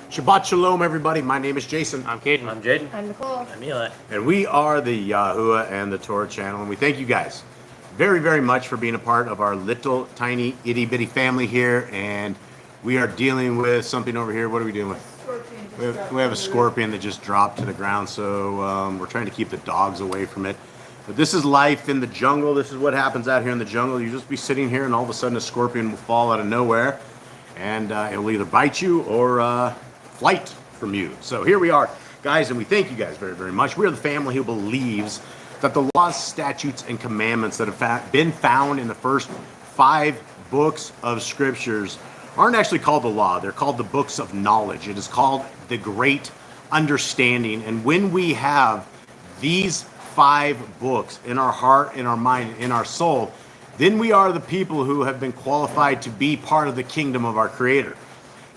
Shabbat Shalom, everybody. My name is Jason. I'm Caden. I'm Jaden. I'm Nicole. I'm Eli. And we are the Yahuwah and the Torah channel. And we thank you guys very, very much for being a part of our little, tiny, itty-bitty family here. And we are dealing with something over here. What are we dealing with? We have a scorpion that just dropped to the ground. So we're trying to keep the dogs away from it. But this is life in the jungle. This is what happens out here in the jungle. You just be sitting here and all of a sudden a scorpion will fall out of nowhere. And it will either bite you or flight from you. So here we are, guys, and we thank you guys very, very much. We are the family who believes that the laws, statutes, and commandments that have been found in the first 5 books of Scriptures aren't actually called the law. They're called the books of knowledge. It is called the Great Understanding. And when we have these 5 books in our heart, in our mind, in our soul, then we are the people who have been qualified to be part of the kingdom of our Creator.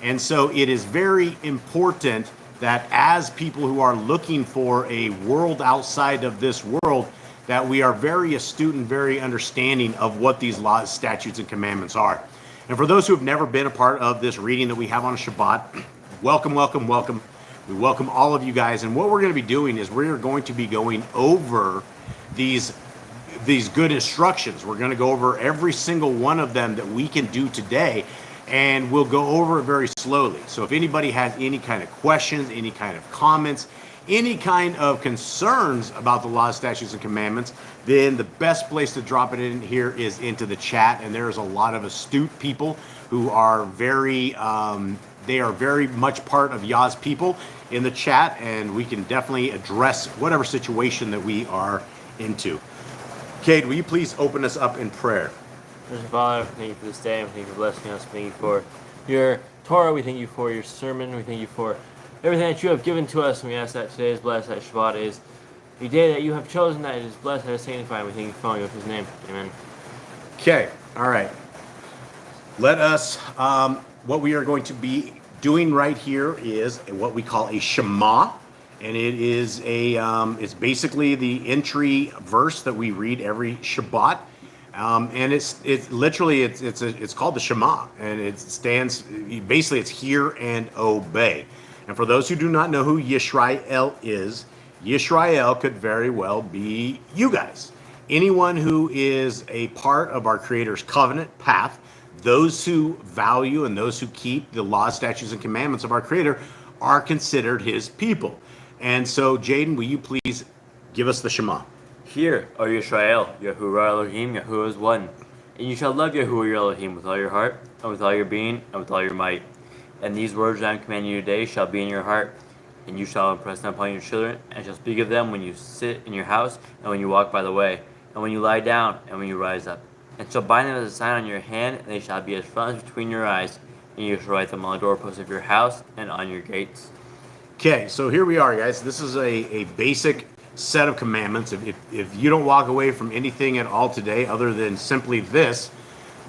And so it is very important that as people who are looking for a world outside of this world, that we are very astute and very understanding of what these laws, statutes, and commandments are. And for those who have never been a part of this reading that we have on Shabbat, welcome, welcome, welcome. We welcome all of you guys. And what we're going to be doing is we're going to be going over these good instructions. We're going to go over every single one of them that we can do today. And we'll go over it very slowly. So if anybody has any kind of questions, any kind of comments, any kind of concerns about the laws, statutes, and commandments, then the best place to drop it in here is into the chat. And there's a lot of astute people who are very much part of Yah's people in the chat. And we can definitely address whatever situation that we are into. Cade, will you please open us up in prayer? Father, thank you for this day. Thank you for blessing us. Thank you for your Torah. We thank you for your sermon. We thank you for everything that you have given to us. And we ask that today is blessed, that Shabbat is the day that you have chosen, that it is blessed, that it is sanctified. We thank you for his name. Amen. Okay. All right. Let us, what we are going to be doing right here is what we call a Shema. And it is it's basically the entry verse that we read every Shabbat. And it's literally it's called the Shema, and it stands basically it's hear and obey. And for those who do not know who Yisrael is, Yisrael could very well be you guys. Anyone who is a part of our Creator's covenant path, those who value and those who keep the laws, statutes, and commandments of our Creator are considered His people. And so, Jaden, will you please give us the Shema? Hear, O Yisrael, Yahuwah Elohim, Yahuwah is one. And you shall love Yahuwah your Elohim with all your heart, and with all your being, and with all your might. And these words that I am commanding you today shall be in your heart, and you shall impress them upon your children, and shall speak of them when you sit in your house, and when you walk by the way, and when you lie down, and when you rise up. And shall bind them as a sign on your hand, and they shall be as frontlets between your eyes, and you shall write them on the doorposts of your house, and on your gates. Okay, so here we are, guys. This is a basic set of commandments. If you don't walk away from anything at all today other than simply this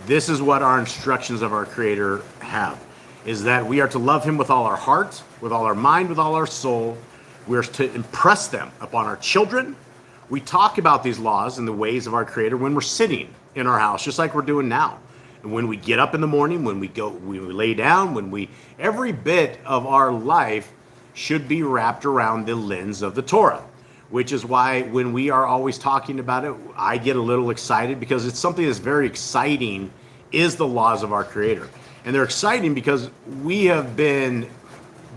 is what our instructions of our Creator have, is that we are to love Him with all our heart, with all our mind, with all our soul. We're to impress them upon our children. We talk about these laws and the ways of our Creator when we're sitting in our house, just like we're doing now. And when we get up in the morning, when we lay down, every bit of our life should be wrapped around the lens of the Torah. Which is why when we are always talking about it, I get a little excited because it's something that's very exciting, is the laws of our Creator. And they're exciting because we have been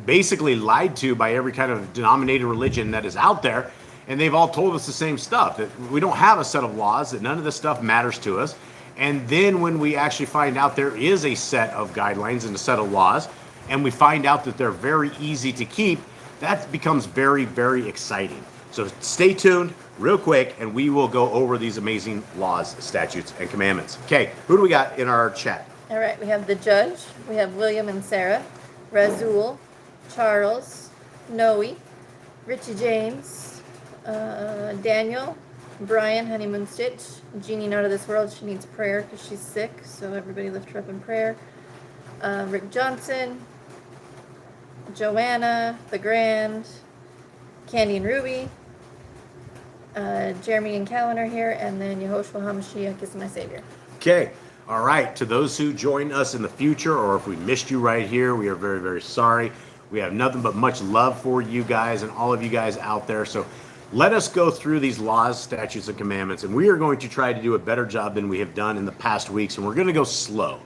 basically lied to by every kind of denominated religion that is out there. And they've all told us the same stuff, that we don't have a set of laws, that none of this stuff matters to us. And then when we actually find out there is a set of guidelines and a set of laws, and we find out that they're very easy to keep, that becomes very, very exciting. So stay tuned real quick, and we will go over these amazing laws, statutes, and commandments. Okay, who do we got in our chat? All right, we have the judge, we have William and Sarah, Razul, Charles, Noe, Richie James, Daniel, Brian, Honeymoon Stitch, Jeannie not of this world, she needs prayer because she's sick, so everybody lift her up in prayer. Rick Johnson, Joanna, The Grand, Candy and Ruby, Jeremy and Callan are here, and then Yehoshua HaMashiach is my savior. Okay. All right. To those who join us in the future, or if we missed you right here, we are very, very sorry. We have nothing but much love for you guys and all of you guys out there. So let us go through these laws, statutes, and commandments, and we are going to try to do a better job than we have done in the past weeks, and we're going to go slow.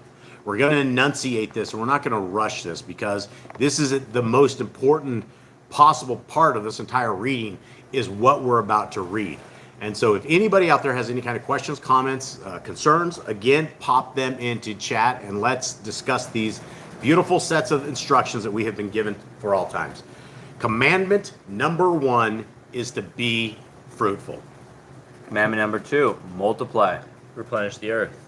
We're going to enunciate this, and we're not going to rush this, because this is the most important possible part of this entire reading is what we're about to read. And so if anybody out there has any kind of questions, comments, concerns, again, pop them into chat, and let's discuss these beautiful sets of instructions that we have been given for all times. Commandment number 1 is to be fruitful. Commandment number 2, multiply. Replenish the earth.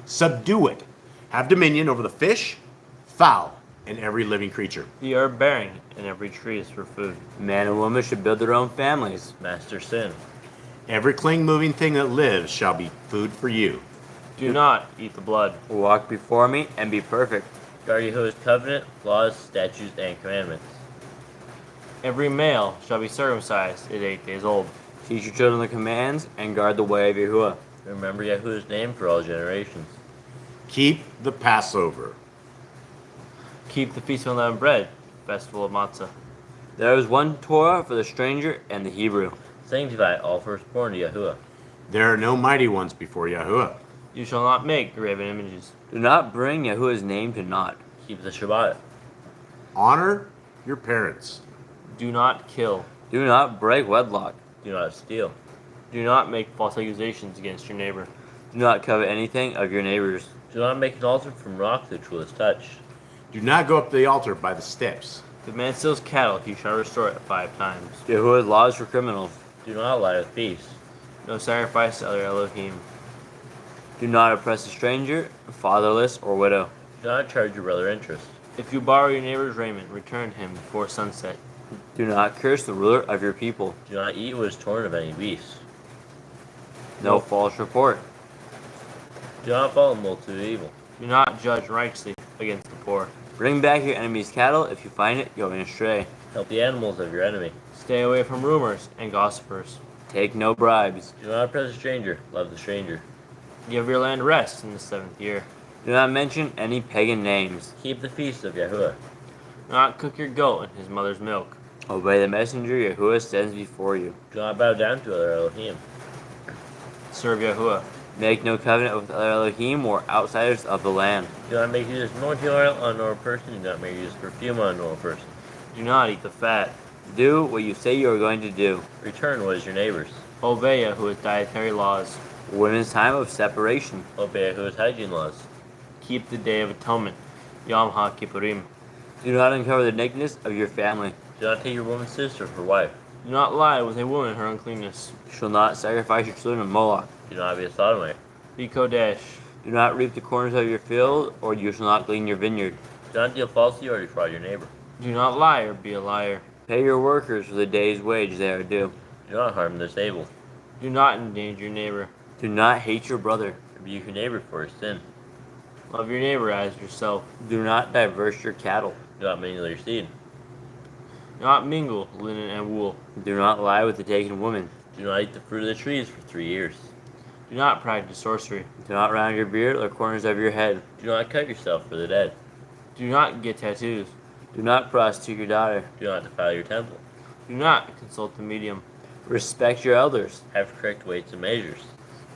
Subdue it. Have dominion over the fish, fowl, and every living creature. The herb bearing, and every tree is for food. Man and woman should build their own families. Master sin. Every clean moving thing that lives shall be food for you. Do not eat the blood. Walk before me and be perfect. Guard Yahuwah's covenant, laws, statutes, and commandments. Every male shall be circumcised at 8 days old. Teach your children the commands and guard the way of Yahuwah. Remember Yahuwah's name for all generations. Keep the Passover. Keep the Feast of Unleavened Bread, festival of Matzah. There is one Torah for the stranger and the Hebrew. Sanctify all firstborn to Yahuwah. There are no mighty ones before Yahuwah. You shall not make graven images. Do not bring Yahuwah's name to naught. Keep the Shabbat. Honor your parents. Do not kill. Do not break wedlock. Do not steal. Do not make false accusations against your neighbor. Do not covet anything of your neighbor's. Do not make an altar from rock that you will touch. Do not go up to the altar by the steps. If a man steals cattle, he shall restore it 5 times. Yahuwah's laws for criminals. Do not lie with peace. No sacrifice to other Elohim. Do not oppress a stranger, fatherless, or widow. Do not charge your brother interest. If you borrow your neighbor's raiment, return him before sunset. Do not curse the ruler of your people. Do not eat what is torn of any beast. No false report. Do not follow the multitude of evil. Do not judge righteously against the poor. Bring back your enemy's cattle if you find it going astray. Help the animals of your enemy. Stay away from rumors and gossipers. Take no bribes. Do not oppress a stranger. Love the stranger. Give your land rest in the 7th year. Do not mention any pagan names. Keep the feast of Yahuwah. Do not cook your goat in his mother's milk. Obey the messenger Yahuwah sends before you. Do not bow down to other Elohim. Serve Yahuwah. Make no covenant with other Elohim or outsiders of the land. Do not make use of anointing oil on a normal person. Do not make use of perfume on a normal person. Do not eat the fat. Do what you say you are going to do. Return what is your neighbor's. Obey Yahuwah's dietary laws. Women's time of separation. Obey Yahuwah's hygiene laws. Keep the Day of Atonement, Yom HaKippurim. Do not uncover the nakedness of your family. Do not take your woman's sister for wife. Do not lie with a woman her uncleanness. You shall not sacrifice your children to Moloch. Do not be a sodomite. Be Kodesh. Do not reap the corners of your field, or you shall not glean your vineyard. Do not deal falsely or defraud your neighbor. Do not lie or be a liar. Pay your workers for the day's wage they are due. Do not harm the disabled. Do not endanger your neighbor. Do not hate your brother. Rebuke your neighbor for his sin. Love your neighbor as yourself. Do not diverse your cattle. Do not mingle your seed. Do not mingle linen and wool. Do not lie with the taken woman. Do not eat the fruit of the trees for 3 years. Do not practice sorcery. Do not round your beard or the corners of your head. Do not cut yourself for the dead. Do not get tattoos. Do not prostitute your daughter. Do not defile your temple. Do not consult the medium. Respect your elders. Have correct weights and measures.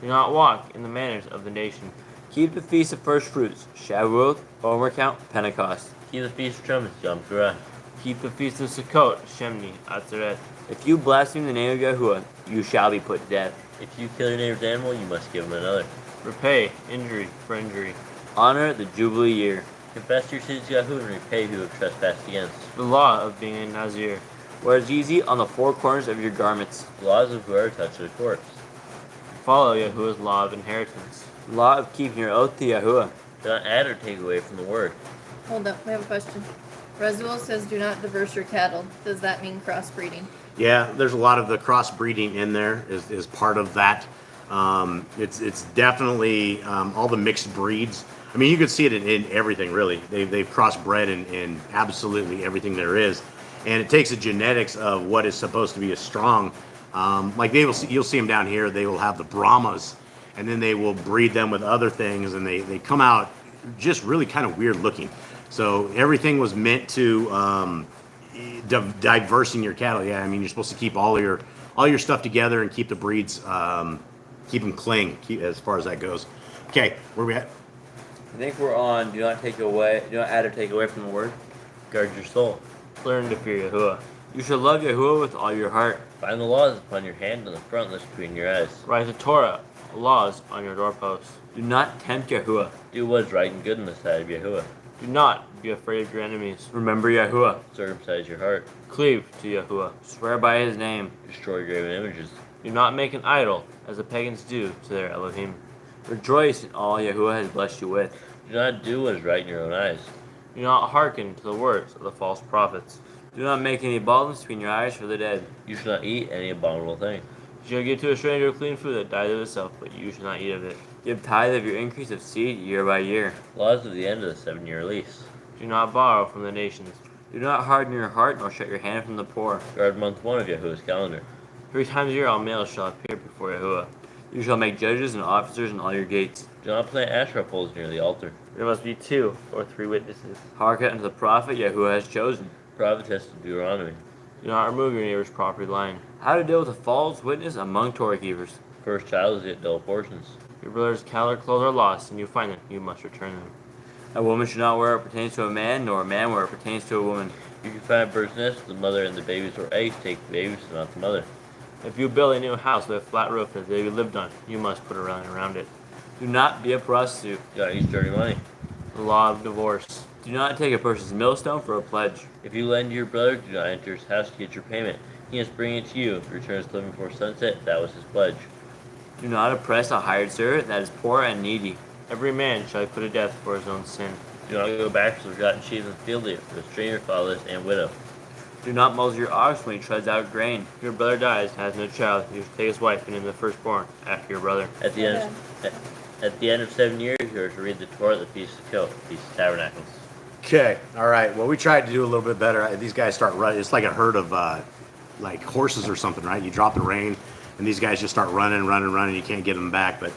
Do not walk in the manners of the nation. Keep the feast of first fruits, Shavuot, Omer Count, Pentecost. Keep the feast of trumpets, Yom Kippur. Keep the feast of Sukkot, Shemini, Atzeret. If you blaspheme the name of Yahuwah, you shall be put to death. If you kill your neighbor's animal, you must give him another. Repay injury for injury. Honor the Jubilee year. Confess your sins to Yahuwah and repay who have trespassed against. The law of being a Nazir. Wear zizi on the 4 corners of your garments. The laws of whoever touches a corpse. Follow Yahuwah's law of inheritance. Law of keeping your oath to Yahuwah. Do not add or take away from the word. Hold up, we have a question. Razul says do not diverse your cattle. Does that mean crossbreeding? Yeah, there's a lot of the crossbreeding in there is part of that. It's definitely all the mixed breeds. I mean, you could see it in everything, really. They've crossbred in absolutely everything there is. And it takes the genetics of what is supposed to be a strong, like you'll see them down here, they will have the Brahmas, and then they will breed them with other things, and they come out just really kind of weird looking. So everything was meant to diversing your cattle. Yeah, I mean, you're supposed to keep all your stuff together and keep the breeds, keep them clean, as far as that goes. Okay, where we at? I think we're on. Do not add or take away from the word. Guard your soul. Learn to fear Yahuwah. You shall love Yahuwah with all your heart. Find the laws upon your hand and the frontlets between your eyes. Write the Torah, laws on your doorposts. Do not tempt Yahuwah. Do what is right and good in the sight of Yahuwah. Do not be afraid of your enemies. Remember Yahuwah. Circumcise your heart. Cleave to Yahuwah. Swear by his name. Destroy graven images. Do not make an idol, as the pagans do to their Elohim. Rejoice in all Yahuwah has blessed you with. Do not do what is right in your own eyes. Do not hearken to the words of the false prophets. Do not make any baldness between your eyes for the dead. You shall not eat any abominable thing. You shall give to a stranger clean food that dies of itself, but you shall not eat of it. Give tithe of your increase of seed year by year. Laws of the end of the 7-year lease. Do not borrow from the nations. Do not harden your heart, nor shut your hand from the poor. Guard month 1 of Yahuwah's calendar. 3 times a year all males shall appear before Yahuwah. You shall make judges and officers in all your gates. Do not plant Asherah poles near the altar. There must be 2 or 3 witnesses. Hearken unto the prophet Yahuwah has chosen. Prophetess of Deuteronomy. Do not remove your neighbor's property line. How to deal with a false witness among Torah keepers. First child is yet double portions. Your brother's cattle or clothes are lost, and you find them, you must return them. A woman should not wear what pertains to a man, nor a man wear what pertains to a woman. You can find a bird's nest with the mother and the babies, or eggs take the babies and not the mother. If you build a new house with a flat roof that they lived on, you must put a railing around it. Do not be a prostitute. Do not use dirty money. The law of divorce. Do not take a person's millstone for a pledge. If you lend to your brother, do not enter his house to get your payment. He must bring it to you. If he returns to living before sunset, that was his pledge. Do not oppress a hired servant that is poor and needy. Every man shall be put to death for his own sin. Do not go back to the forgotten sheep in the field, for the stranger, fatherless, and widow. Do not muzzle your ox when he treads out grain. If your brother dies and has no child, you should take his wife and name the firstborn after your brother. At the end of 7 years, you are to read the Torah, the Feast of Kill, the Feast of Tabernacles. Okay, all right. Well, we tried to do a little bit better. These guys start running. It's like a herd of like horses or something, right? You drop the rein, and these guys just start running. You can't get them back. But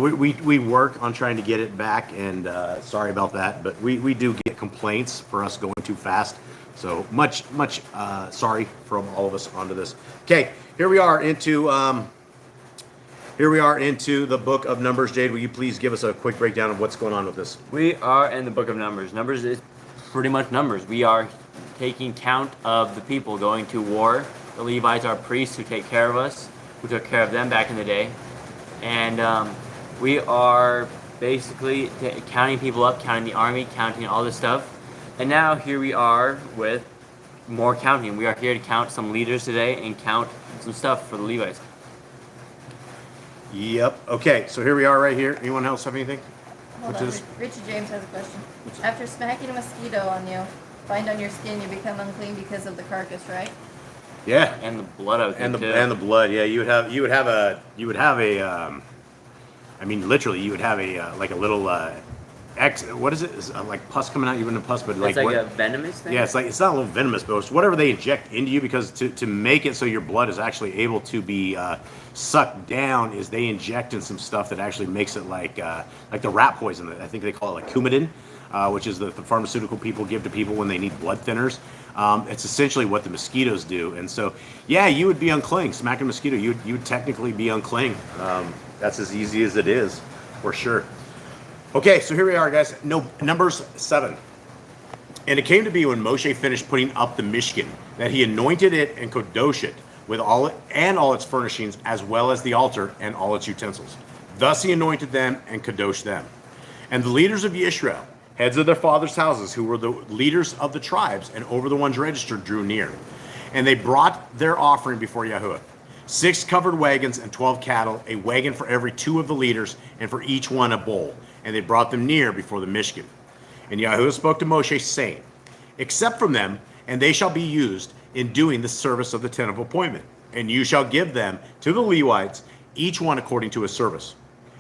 we work on trying to get it back, and sorry about that. But we do get complaints for us going too fast. So much sorry from all of us onto this. Okay, here we are into the book of Numbers. Jade, will you please give us a quick breakdown of what's going on with this? We are in the book of Numbers. Numbers is pretty much numbers. We are taking count of the people going to war. The Levites are priests who take care of us, who took care of them back in the day. And we are basically counting people up, counting the army, counting all this stuff. And now here we are with more counting. We are here to count some leaders today and count some stuff for the Levites. Yep. Okay, so here we are right here. Anyone else have anything? Hold on. Richie James has a question. After smacking a mosquito on you, find on your skin, you become unclean because of the carcass, right? Yeah. And the blood out there too. And the blood. Yeah, you would have a I mean, literally, you would have a like a little what is it? It's like pus coming out. You wouldn't have pus, but like a venomous thing. Yeah, it's not a little venomous, but it's whatever they inject into you, because to make it so your blood is actually able to be sucked down, is they inject in some stuff that actually makes it like the rat poison. I think they call it like Coumadin, which is the pharmaceutical people give to people when they need blood thinners. It's essentially what the mosquitoes do, and so yeah, you would be unclean. Smacking a mosquito, you would technically be unclean. That's as easy as it is, for sure. Okay, so here we are, guys. Numbers 7. And it came to be when Moshe finished putting up the Mishkan that he anointed it and kodoshed it with all its furnishings, as well as the altar and all its utensils. Thus he anointed them and kadoshed them. And the leaders of Yisrael, heads of their fathers' houses, who were the leaders of the tribes and over the ones registered, drew near. And they brought their offering before Yahuwah. 6 covered wagons and 12 cattle, a wagon for every 2 of the leaders, and for each one a bull. And they brought them near before the Mishkan. And Yahuwah spoke to Moshe, saying, accept from them, and they shall be used in doing the service of the tent of appointment. And you shall give them to the Levites, each one according to his service.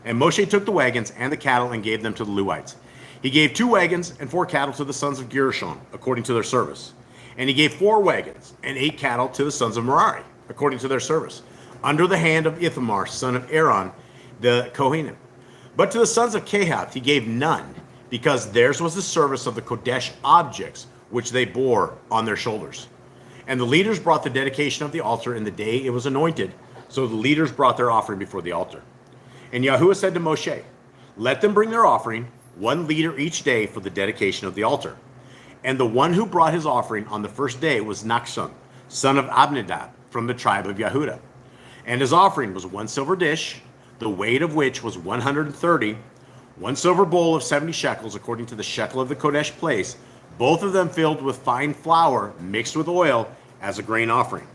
And Moshe took the wagons and the cattle and gave them to the Levites. He gave 2 wagons and 4 cattle to the sons of Gershon, according to their service. And he gave 4 wagons and 8 cattle to the sons of Merari, according to their service, under the hand of Ithamar, son of Aaron, the Kohanim. But to the sons of Kehath he gave none, because theirs was the service of the Kodesh objects, which they bore on their shoulders. And the leaders brought the dedication of the altar in the day it was anointed. So the leaders brought their offering before the altar. And Yahuwah said to Moshe, let them bring their offering, 1 leader each day for the dedication of the altar. And the one who brought his offering on the first day was Nachshon, son of Abinadab, from the tribe of Yehuda. And his offering was 1 silver dish, the weight of which was 130, 1 silver bowl of 70 shekels, according to the shekel of the Kodesh place, both of them filled with fine flour mixed with oil as a grain offering.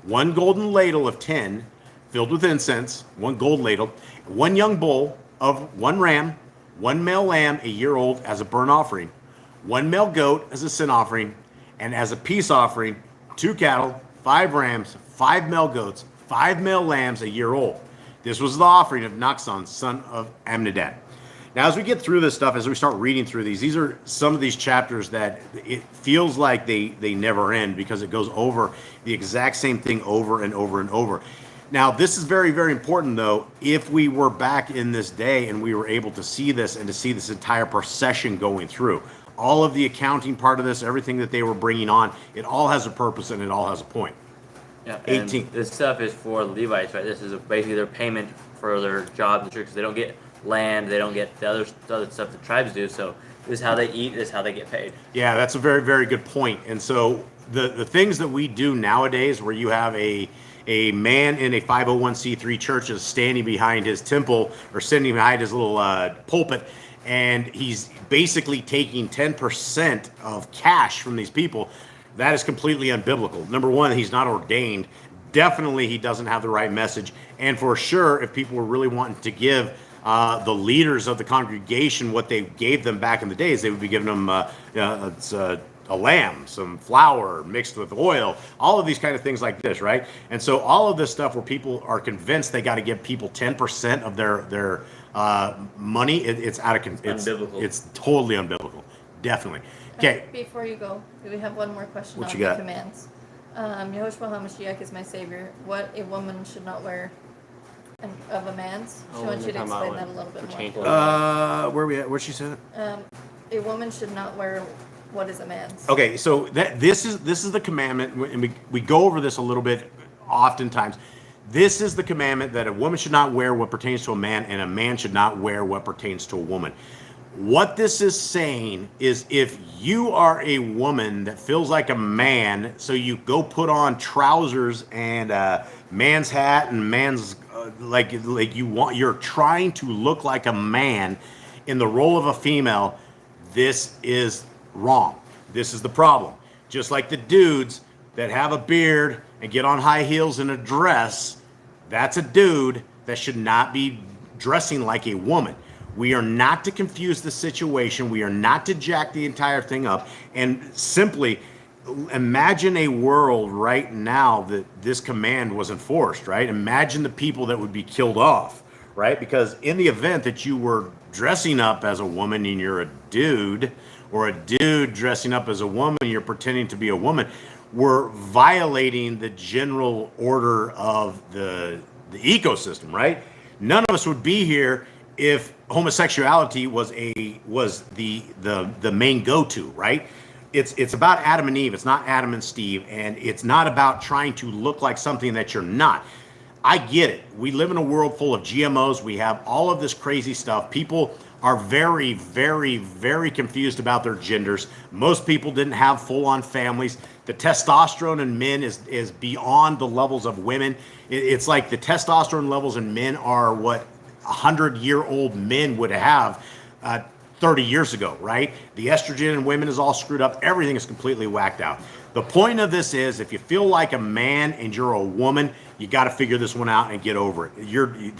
1 golden ladle of 10 filled with incense, 1 gold ladle, 1 young bull of 1 ram, 1 male lamb a year old as a burnt offering, 1 male goat as a sin offering, and as a peace offering, 2 cattle, 5 rams, 5 male goats, 5 male lambs a year old. This was the offering of Nachshon, son of Amminadab. Now, as we get through this stuff, as we start reading through these are some of these chapters that it feels like they never end, because it goes over the exact same thing over and over and over. Now, this is very, very important, though. If we were back in this day and we were able to see this and to see this entire procession going through, all of the accounting part of this, everything that they were bringing on, it all has a purpose and it all has a point. Yeah, 18. and this stuff is for the Levites, right? This is basically their payment for their job in the church, because they don't get land, they don't get the other stuff the tribes do. So this is how they eat, this is how they get paid. Yeah, that's a very, very good point. And so the things that we do nowadays, where you have a man in a 501c3 church is standing behind his temple or standing behind his little pulpit, and he's basically taking 10% of cash from these people, that is completely unbiblical. Number one, he's not ordained. Definitely, he doesn't have the right message. And for sure, if people were really wanting to give the leaders of the congregation what they gave them back in the days, they would be giving them a lamb, some flour mixed with oil, all of these kind of things like this, right? And so all of this stuff where people are convinced they got to give people 10% of their money, it's out of unbiblical. It's totally unbiblical, definitely. Okay. Before you go, we have one more question What on you the got? commands. Yehoshua HaMashiach is my savior. What a woman should not wear of a man's. She wants you to explain that a little bit more. Where we at? Where she said it? A woman should not wear what is a man's. Okay, so this is the commandment, and we go over this a little bit oftentimes. This is the commandment that a woman should not wear what pertains to a man, and a man should not wear what pertains to a woman. What this is saying is, if you are a woman that feels like a man, so you go put on trousers and a man's hat and man's you're trying to look like a man in the role of a female, this is wrong. This is the problem. Just like the dudes that have a beard and get on high heels and a dress, that's a dude that should not be dressing like a woman. We are not to confuse the situation. We are not to jack the entire thing up. And simply imagine a world right now that this command was enforced, right? Imagine the people that would be killed off, right? Because in the event that you were dressing up as a woman and you're a dude, or a dude dressing up as a woman and you're pretending to be a woman, we're violating the general order of the ecosystem, right? None of us would be here if homosexuality was the main go-to, right? It's about Adam and Eve. It's not Adam and Steve, and it's not about trying to look like something that you're not. I get it. We live in a world full of GMOs. We have all of this crazy stuff. People are very, very, very confused about their genders. Most people didn't have full-on families. The testosterone in men is beyond the levels of women. It's like the testosterone levels in men are what 100-year-old men would have 30 years ago, right? The estrogen in women is all screwed up. Everything is completely whacked out. The point of this is, if you feel like a man and you're a woman, you got to figure this one out and get over it.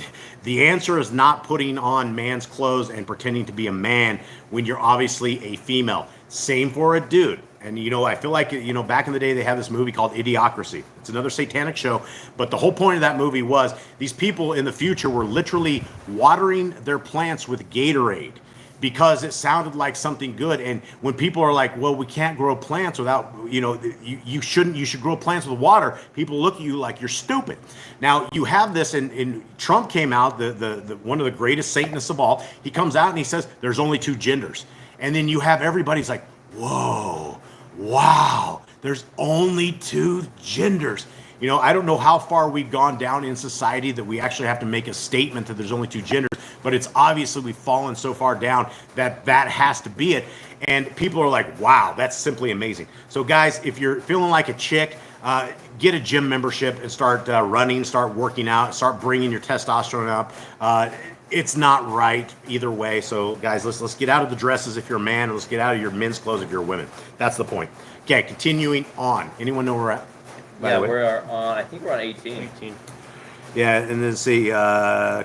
The answer is not putting on man's clothes and pretending to be a man when you're obviously a female. Same for a dude. And, I feel like, back in the day, they had this movie called Idiocracy. It's another satanic show. But the whole point of that movie was these people in the future were literally watering their plants with Gatorade because it sounded like something good. And when people are like, well, we can't grow plants without, you should grow plants with water, people look at you like you're stupid. Now, you have this, and Trump came out, the one of the greatest Satanists of all. He comes out and he says there's only 2 genders. And then you have everybody's like, whoa, wow, There's only two genders. You know, I don't know how far we've gone down in society that we actually have to make a statement that there's only two genders, but it's obviously we've fallen so far down that that has to be it. And people are like, wow, that's simply amazing. So guys, if you're feeling like a chick, get a gym membership and start running, start working out, start bringing your testosterone up. It's not right either way. So guys, let's get out of the dresses if you're a man, and let's get out of your men's clothes if you're a woman. That's the point. Okay, continuing on. Anyone know where we're at? Yeah, we're on, I think we're on 18. Yeah, and then see,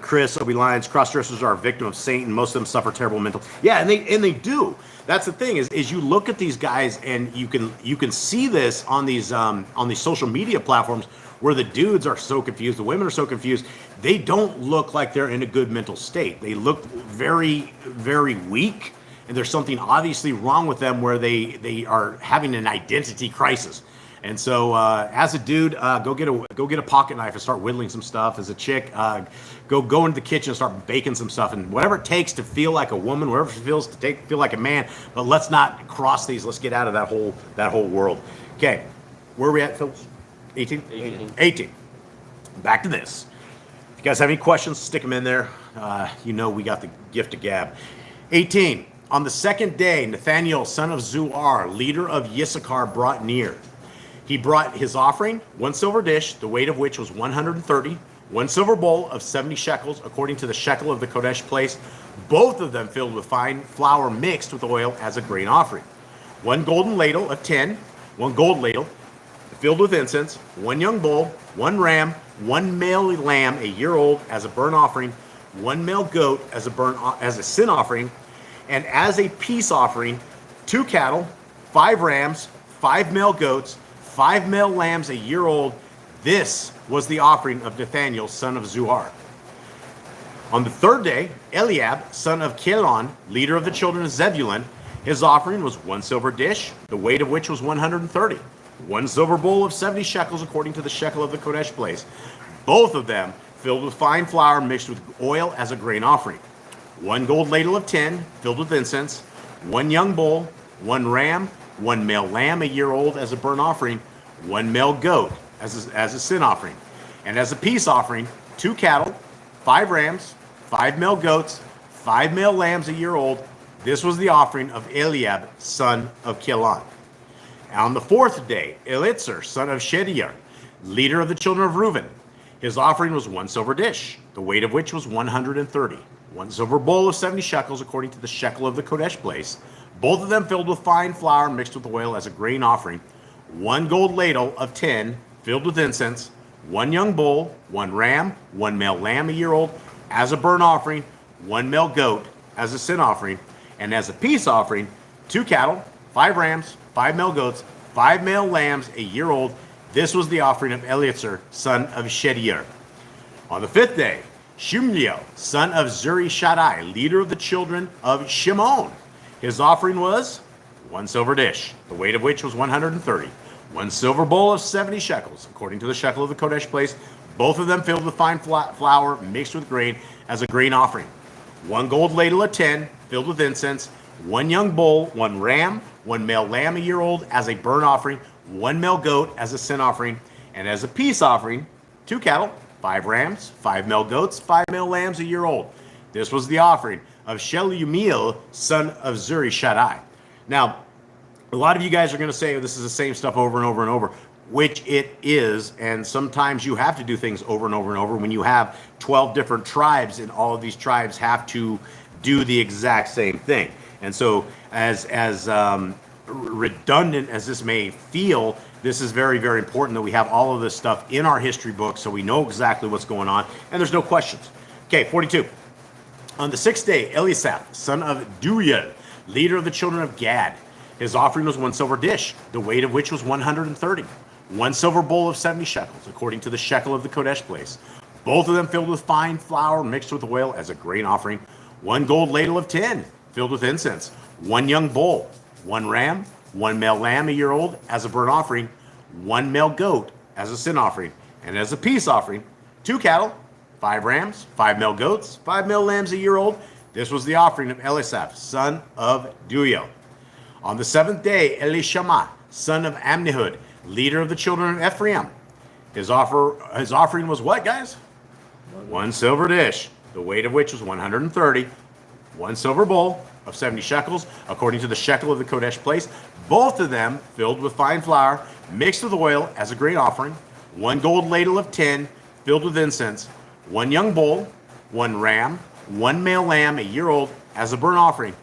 Chris, Obi Lyons, cross-dressers are a victim of Satan. Most of them suffer terrible mental. Yeah, and they do. That's the thing is you look at these guys and you can see this on these social media platforms where the dudes are so confused, the women are so confused. They don't look like they're in a good mental state. They look very, very weak, and there's something obviously wrong with them where they are having an identity crisis. And so, as a dude, go get a pocket knife and start whittling some stuff. As a chick, go into the kitchen and start baking some stuff, and whatever it takes to feel like a woman, whatever it feels to feel like a man. But let's not cross these. Let's get out of that whole world. Okay, where are we at, Phillips? 18? 18. Back to this. If you guys have any questions, stick them in there. You know we got the gift of gab. 18. On the second day, Nathaniel, son of Zuar, leader of Issachar, brought near. He brought his offering, 1 silver dish, the weight of which was 130, 1 silver bowl of 70 shekels, according to the shekel of the Kodesh place, both of them filled with fine flour mixed with oil as a grain offering. 1 golden ladle of 10, 1 gold ladle, filled with incense, 1 young bull, 1 ram, 1 male lamb, a year old, as a burnt offering, 1 male goat as a sin offering, and as a peace offering, 2 cattle, 5 rams, 5 male goats, 5 male lambs a year old. This was the offering of Nathaniel, son of Zuar. On the third day, Eliab, son of Kelon, leader of the children of Zebulun, his offering was 1 silver dish, the weight of which was 130, 1 silver bowl of 70 shekels, according to the shekel of the Kodesh place, both of them filled with fine flour mixed with oil as a grain offering. 1 gold ladle of 10, filled with incense, 1 young bull, 1 ram, 1 male lamb a year old as a burnt offering, 1 male goat as a sin offering, and as a peace offering, 2 cattle, 5 rams, 5 male goats, 5 male lambs a year old. This was the offering of Eliab, son of Kelon. On the fourth day, Elitzer, son of Shediar, leader of the children of Reuben, his offering was 1 silver dish, the weight of which was 130, 1 silver bowl of 70 shekels, according to the shekel of the Kodesh place, both of them filled with fine flour mixed with oil as a grain offering, 1 gold ladle of 10 filled with incense, 1 young bull, 1 ram, 1 male lamb a year old as a burnt offering, 1 male goat as a sin offering, and as a peace offering, 2 cattle, 5 rams, 5 male goats, 5 male lambs a year old. This was the offering of Eliezer, son of Shediar. On the fifth day, Shumliel, son of Zuri Shaddai, leader of the children of Shimon. His offering was 1 silver dish, the weight of which was 130, 1 silver bowl of 70 shekels, according to the shekel of the Kodesh place, both of them filled with fine flour mixed with grain as a grain offering. 1 gold ladle of 10, filled with incense, 1 young bull, 1 ram, 1 male lamb a year old as a burnt offering, 1 male goat as a sin offering, and as a peace offering, 2 cattle, 5 rams, 5 male goats, 5 male lambs a year old. This was the offering of Shelumiel, son of Zuri Shaddai. Now, a lot of you guys are going to say, oh, this is the same stuff over and over and over, which it is, and sometimes you have to do things over and over and over when you have 12 different tribes, and all of these tribes have to do the exact same thing. And so, as redundant as this may feel, this is very, very important that we have all of this stuff in our history book so we know exactly what's going on, and there's no questions. Okay, 42. On the sixth day, Elisaph, son of Duriel, leader of the children of Gad, his offering was 1 silver dish, the weight of which was 130, 1 silver bowl of 70 shekels, according to the shekel of the Kodesh place, both of them filled with fine flour mixed with oil as a grain offering, 1 gold ladle of 10, filled with incense, 1 young bull, 1 ram, 1 male lamb a year old as a burnt offering, 1 male goat as a sin offering, and as a peace offering, 2 cattle, 5 rams, 5 male goats, 5 male lambs a year old. This was the offering of Elisaph, son of Duriel. On the seventh day, Elishama, son of Amnihud, leader of the children of Ephraim. His offering was what, guys? One silver dish, the weight of which was 130. One silver bowl of 70 shekels, according to the shekel of the Kodesh place. Both of them filled with fine flour, mixed with oil as a grain offering. One gold ladle of tin, filled with incense. One young bull, one ram, one male lamb, a year old, as a burnt offering.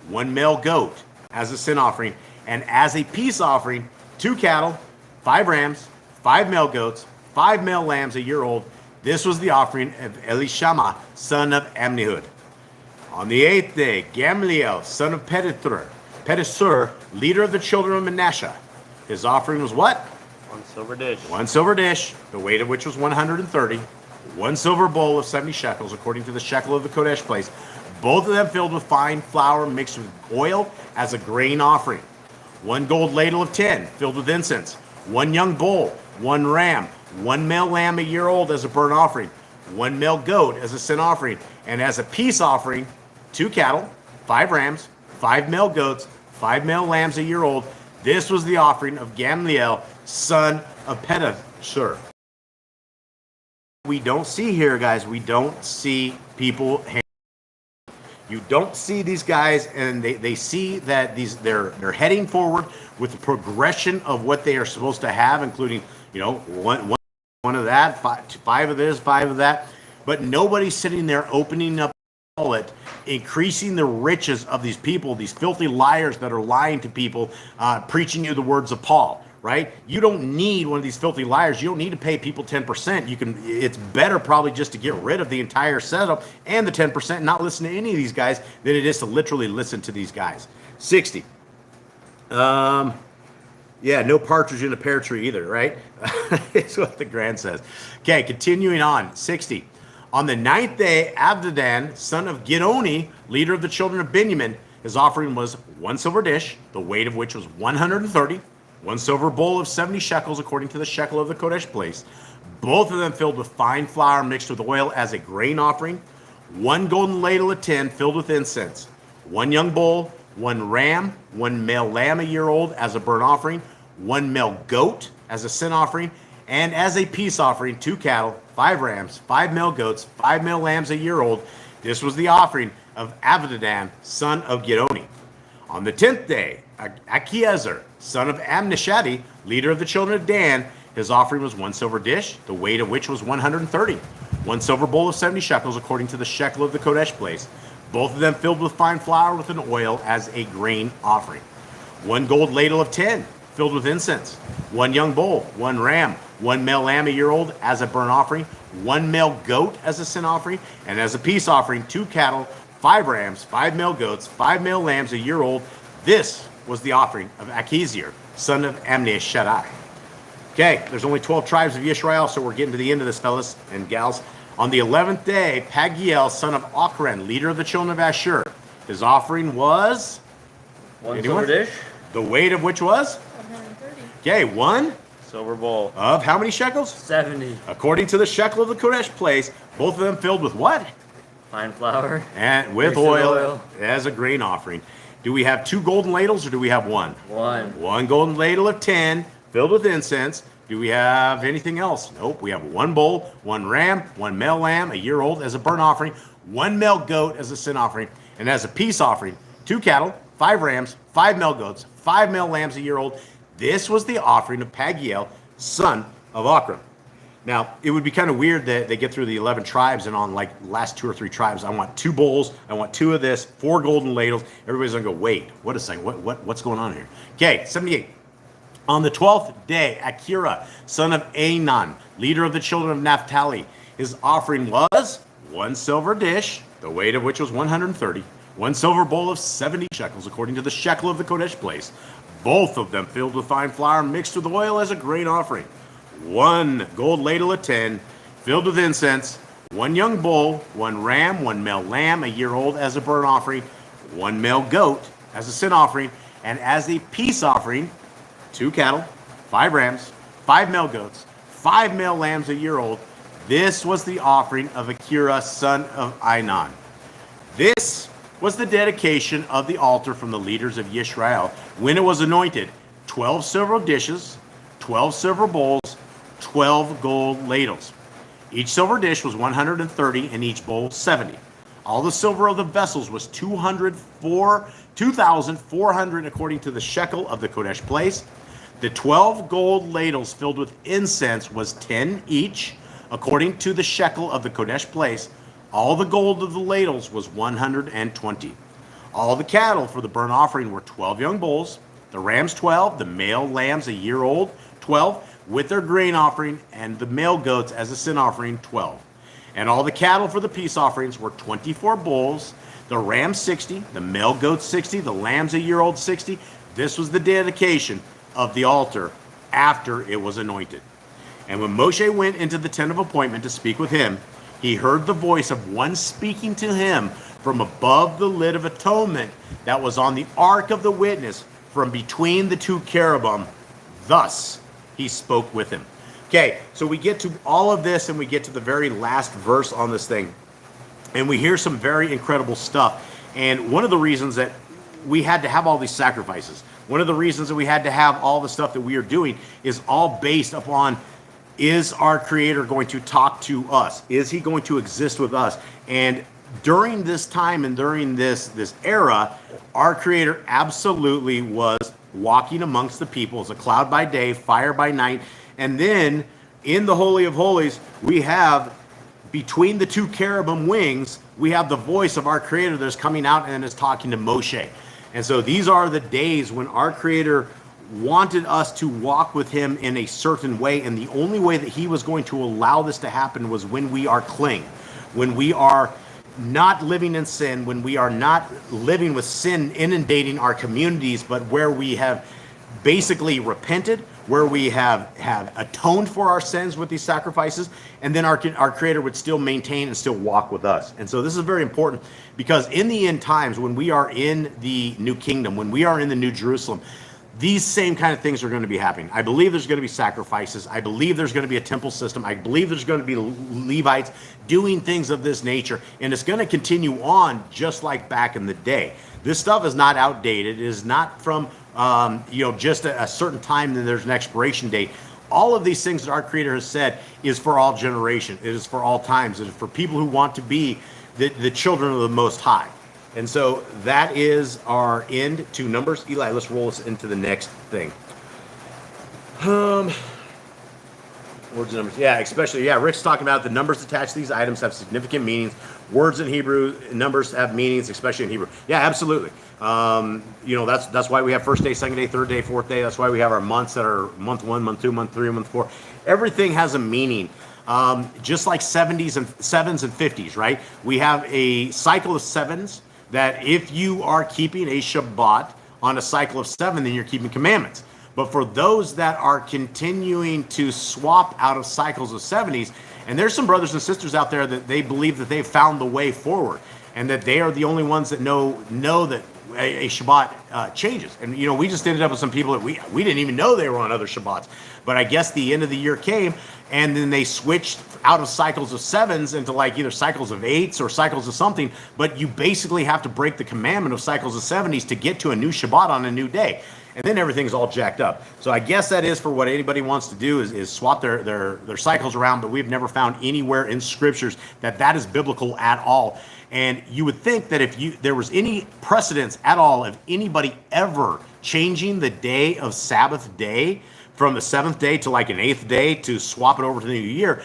One male goat, as a sin offering. And as a peace offering, 2 cattle, 5 rams, 5 male goats, 5 male lambs, a year old. This was the offering of Elishama, son of Amnihud. On the 8th day, Gamaliel, son of Pedasur, leader of the children of Manasseh. His offering was what? 1 silver dish. One silver dish, the weight of which was 130. One silver bowl of 70 shekels, according to the shekel of the Kodesh place. Both of them filled with fine flour mixed with oil as a grain offering. One gold ladle of tin, filled with incense. One young bull, one ram, one male lamb a year old as a burnt offering. One male goat as a sin offering. And as a peace offering, 2 cattle, 5 rams, 5 male goats, 5 male lambs a year old. This was the offering of Gamaliel, son of Pedasur. We don't see here, guys, we don't see people. You don't see these guys, and they see that they're heading forward with the progression of what they are supposed to have, including, one of that, 5 of this, 5 of that. But nobody's sitting there opening up the wallet, increasing the riches of these people, these filthy liars that are lying to people, preaching you the words of Paul. Right? You don't need one of these filthy liars. You don't need to pay people 10%. It's better probably just to get rid of the entire setup and the 10% and not listen to any of these guys than it is to literally listen to these guys. 60. No partridge in a pear tree either, right? It's what the Grand says. Okay, continuing on. 60. On the 9th day, Abdadan, son of Gidoni, leader of the children of Benjamin, his offering was 1 silver dish, the weight of which was 130. One silver bowl of 70 shekels, according to the shekel of the Kodesh place. Both of them filled with fine flour mixed with oil as a grain offering. One golden ladle of tin filled with incense. One young bull, one ram, one male lamb a year old as a burnt offering. One male goat as a sin offering. And as a peace offering, 2 cattle, 5 rams, 5 male goats, 5 male lambs a year old. This was the offering of Abdadan, son of Gidoni. On the 10th day, Achiezer, son of Amnishadi, leader of the children of Dan, his offering was 1 silver dish, the weight of which was 130. One silver bowl of 70 shekels, according to the shekel of the Kodesh place. Both of them filled with fine flour with an oil as a grain offering. One gold ladle of tin, filled with incense. One young bull, one ram, one male lamb a year old as a burnt offering. One male goat as a sin offering. And as a peace offering, 2 cattle, 5 rams, 5 male goats, 5 male lambs a year old. This was the offering of Achiezer, son of Amnishadai. Okay, there's only 12 tribes of Yisrael, so we're getting to the end of this, fellas and gals. On the 11th day, Pagiel, son of Ochran, leader of the children of Ashur. His offering was 1 silver dish, the weight of which was 130. Okay, 1 silver bowl of how many shekels? 70. According to the shekel of the Kodesh place, both of them filled with what? Fine flour And with mixed with oil as a grain offering. Do we have 2 golden ladles or do we have 1? 1. 1 golden ladle of tin filled with incense. Do we have anything else? Nope. We have 1 bull, 1 ram, 1 male lamb, a year old as a burnt offering, 1 male goat as a sin offering, and as a peace offering, 2 cattle, 5 rams, 5 male goats, 5 male lambs a year old. This was the offering of Pagiel, son of Ochran. Now, it would be kind of weird that they get through the 11 tribes and on like the last 2 or 3 tribes, I want 2 bowls, I want 2 of this, 4 golden ladles. Everybody's gonna go, wait, what a second, what's going on here? Okay, 78. On the 12th day, Akira, son of Anan, leader of the children of Naphtali, his offering was 1 silver dish, the weight of which was 130, 1 silver bowl of 70 shekels, according to the shekel of the Kodesh place. Both of them filled with fine flour mixed with oil as a grain offering. 1 gold ladle of tin, filled with incense, 1 young bull, 1 ram, 1 male lamb, a year old as a burnt offering, 1 male goat as a sin offering, and as a peace offering, 2 cattle, 5 rams, 5 male goats, 5 male lambs a year old. This was the offering of Akira, son of Ainan. This was the dedication of the altar from the leaders of Yisrael when it was anointed 12 silver dishes, 12 silver bowls, 12 gold ladles. Each silver dish was 130 and each bowl 70. All the silver of the vessels was 2,400 according to the shekel of the Kodesh place. The 12 gold ladles filled with incense was 10 each according to the shekel of the Kodesh place. All the gold of the ladles was 120. All the cattle for the burnt offering were 12 young bulls, the rams 12, the male lambs a year old 12, with their grain offering, and the male goats as a sin offering 12. And all the cattle for the peace offerings were 24 bulls, the rams 60, the male goats 60, the lambs a year old 60. This was the dedication of the altar after it was anointed. And when Moshe went into the tent of appointment to speak with him, he heard the voice of one speaking to him from above the lid of atonement that was on the ark of the witness from between the two cherubim. Thus he spoke with him. Okay, so we get to all of this and we get to the very last verse on this thing. And we hear some very incredible stuff. And one of the reasons that we had to have all these sacrifices, one of the reasons that we had to have all the stuff that we are doing is all based upon, is our Creator going to talk to us? Is he going to exist with us? And during this time and during this era, our Creator absolutely was walking amongst the people as a cloud by day, fire by night. And then in the Holy of Holies, we have between the two cherubim wings, we have the voice of our Creator that's coming out and is talking to Moshe. And so these are the days when our Creator wanted us to walk with him in a certain way. And the only way that he was going to allow this to happen was when we are clean, when we are not living in sin, when we are not living with sin inundating our communities, but where we have basically repented, where we have atoned for our sins with these sacrifices, and then our Creator would still maintain and still walk with us. And so this is very important, because in the end times, when we are in the new kingdom, when we are in the new Jerusalem, these same kind of things are going to be happening. I believe there's going to be sacrifices. I believe there's going to be a temple system. I believe there's going to be Levites doing things of this nature. And it's going to continue on just like back in the day. This stuff is not outdated. It is not from just a certain time, then there's an expiration date. All of these things that our Creator has said is for all generation. It is for all times. It is for people who want to be the children of the Most High. And so that is our end to Numbers. Eli, let's roll us into the next thing. Words and numbers. Yeah, especially, Rick's talking about the numbers attached to these items have significant meanings. Words in Hebrew, numbers have meanings, especially in Hebrew. Yeah, absolutely. That's why we have first day, second day, third day, fourth day. That's why we have our months that are month 1, month 2, month 3, month 4. Everything has a meaning. Just like 70s and 7s and 50s, right? We have a cycle of 7s that if you are keeping a Shabbat on a cycle of 7, then you're keeping commandments. But for those that are continuing to swap out of cycles of 70s, and there's some brothers and sisters out there that they believe that they've found the way forward and that they are the only ones that know that a Shabbat changes. And, we just ended up with some people that we didn't even know they were on other Shabbats. But I guess the end of the year came, and then they switched out of cycles of 7s into like either cycles of 8s or cycles of something. But you basically have to break the commandment of cycles of 70s to get to a new Shabbat on a new day. And then everything's all jacked up. So I guess that is for what anybody wants to do is swap their cycles around. But we've never found anywhere in Scriptures that is biblical at all. And you would think that if there was any precedence at all of anybody ever changing the day of Sabbath day from the 7th day to like an 8th day to swap it over to the new year,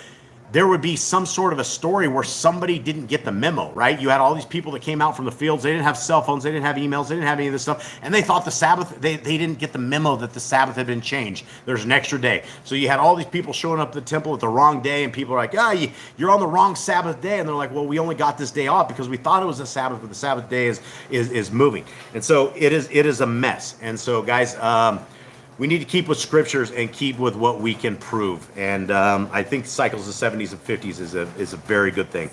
there would be some sort of a story where somebody didn't get the memo, right? You had all these people that came out from the fields. They didn't have cell phones. They didn't have emails. They didn't have any of this stuff. And they thought the Sabbath, they didn't get the memo that the Sabbath had been changed. There's an extra day. So you had all these people showing up at the temple at the wrong day, and people are like, you're on the wrong Sabbath day. And they're like, well, we only got this day off because we thought it was the Sabbath, but the Sabbath day is moving. And so it is a mess. And so, guys, we need to keep with Scriptures and keep with what we can prove. And I think cycles of 70s and 50s is a very good thing.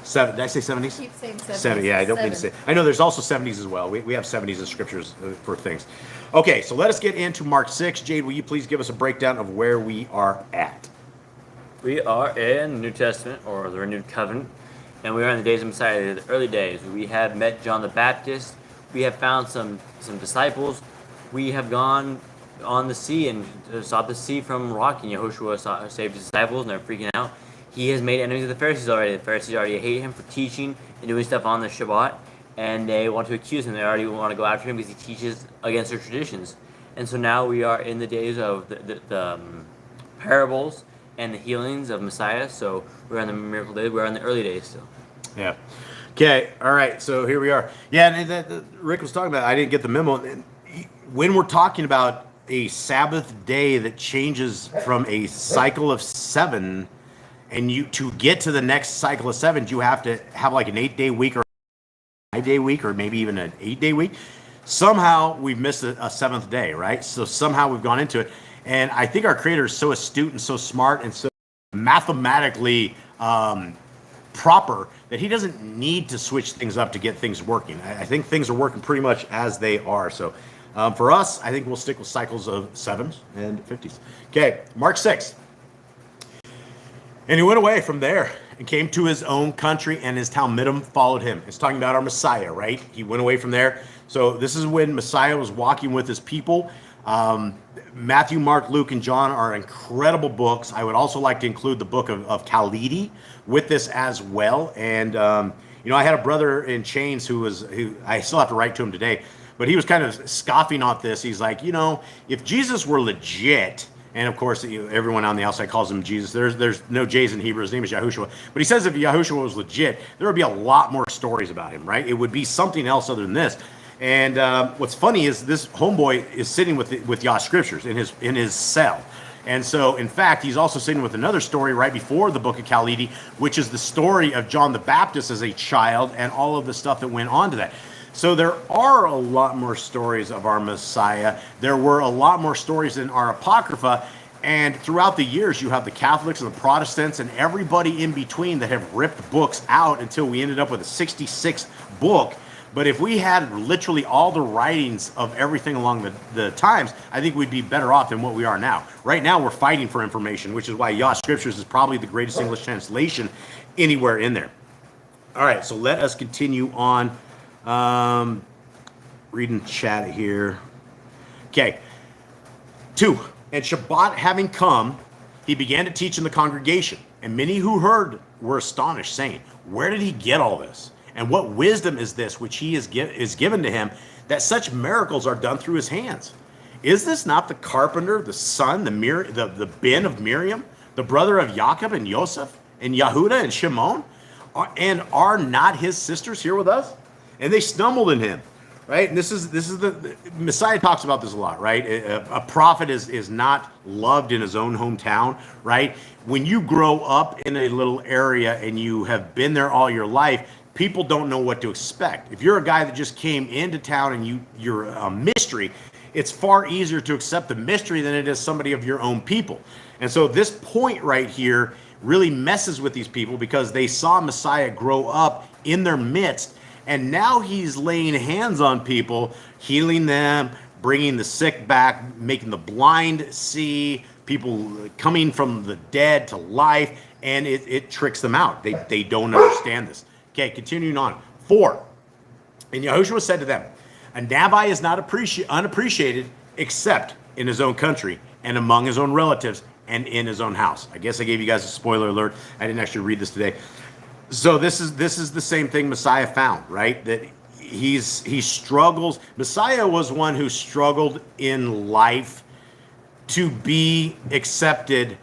7. Did I say 70s? Keep saying 70s. 70, yeah, I don't mean to say. I know there's also 70s as well. We have 70s in Scriptures for things. Okay, so let us get into Mark 6. Jade, will you please give us a breakdown of where we are at? We are in the New Testament, or the renewed covenant, and we are in the days of Messiah, the early days. We have met John the Baptist. We have found some disciples. We have gone on the sea and stopped the sea from rocking. Yahushua saved his disciples and they're freaking out. He has made enemies of the Pharisees already. The Pharisees already hate him for teaching and doing stuff on the Shabbat, and they want to accuse him. They already want to go after him because he teaches against their traditions. And so now we are in the days of the parables and the healings of Messiah. So we're in the miracle days. We're in the early days still. Yeah. Okay. All right. So here we are. Yeah. And Rick was talking about, I didn't get the memo. When we're talking about a Sabbath day that changes from a cycle of 7, and you to get to the next cycle of 7, you have to have like an 8-day week or a 5-day week or maybe even an 8-day week. Somehow we've missed a 7th day, right? So somehow we've gone into it. And I think our Creator is so astute and so smart and so mathematically proper that he doesn't need to switch things up to get things working. I think things are working pretty much as they are. So for us, I think we'll stick with cycles of 7s and 50s. Okay, Mark 6. And he went away from there and came to his own country, and his Talmudim followed him. It's talking about our Messiah, right? He went away from there. So this is when Messiah was walking with his people. Matthew, Mark, Luke, and John are incredible books. I would also like to include the book of Khalidi with this as well. And, you know, I had a brother in chains who I still have to write to him today, but he was kind of scoffing on this. He's like, you know, if Jesus were legit, and of course, everyone on the outside calls him Jesus. There's no J's in Hebrew. His name is Yahushua. But he says if Yahushua was legit, there would be a lot more stories about him, right? It would be something else other than this. And what's funny is this homeboy is sitting with Yah Scriptures in his cell. And so, in fact, he's also sitting with another story right before the book of Khalidi, which is the story of John the Baptist as a child and all of the stuff that went on to that. So there are a lot more stories of our Messiah. There were a lot more stories in our Apocrypha. And throughout the years, you have the Catholics and the Protestants and everybody in between that have ripped books out until we ended up with a 66th book. But if we had literally all the writings of everything along the times, I think we'd be better off than what we are now. Right now, we're fighting for information, which is why Yah Scriptures is probably the greatest English translation anywhere in there. All right, so let us continue on. Reading chat here. Okay. 2. And Shabbat having come, he began to teach in the congregation. And many who heard were astonished, saying, where did he get all this? And what wisdom is this which he is given to him, that such miracles are done through his hands? Is this not the carpenter, the son, the Ben of Miriam, the brother of Jacob and Joseph, and Yehuda and Shimon? And are not his sisters here with us? And they stumbled in him, right? And this is the Messiah talks about this a lot, right? A prophet is not loved in his own hometown, right? When you grow up in a little area and you have been there all your life, people don't know what to expect. If you're a guy that just came into town and you're a mystery, it's far easier to accept the mystery than it is somebody of your own people. And so this point right here really messes with these people because they saw Messiah grow up in their midst. And now he's laying hands on people, healing them, bringing the sick back, making the blind see, people coming from the dead to life, and it tricks them out. They don't understand this. Okay, continuing on. 4. And Yahushua said to them, a Navi is not unappreciated except in his own country and among his own relatives and in his own house. I guess I gave you guys a spoiler alert. I didn't actually read this today. So this is the same thing Messiah found, right? That he struggles. Messiah was one who struggled in life to be accepted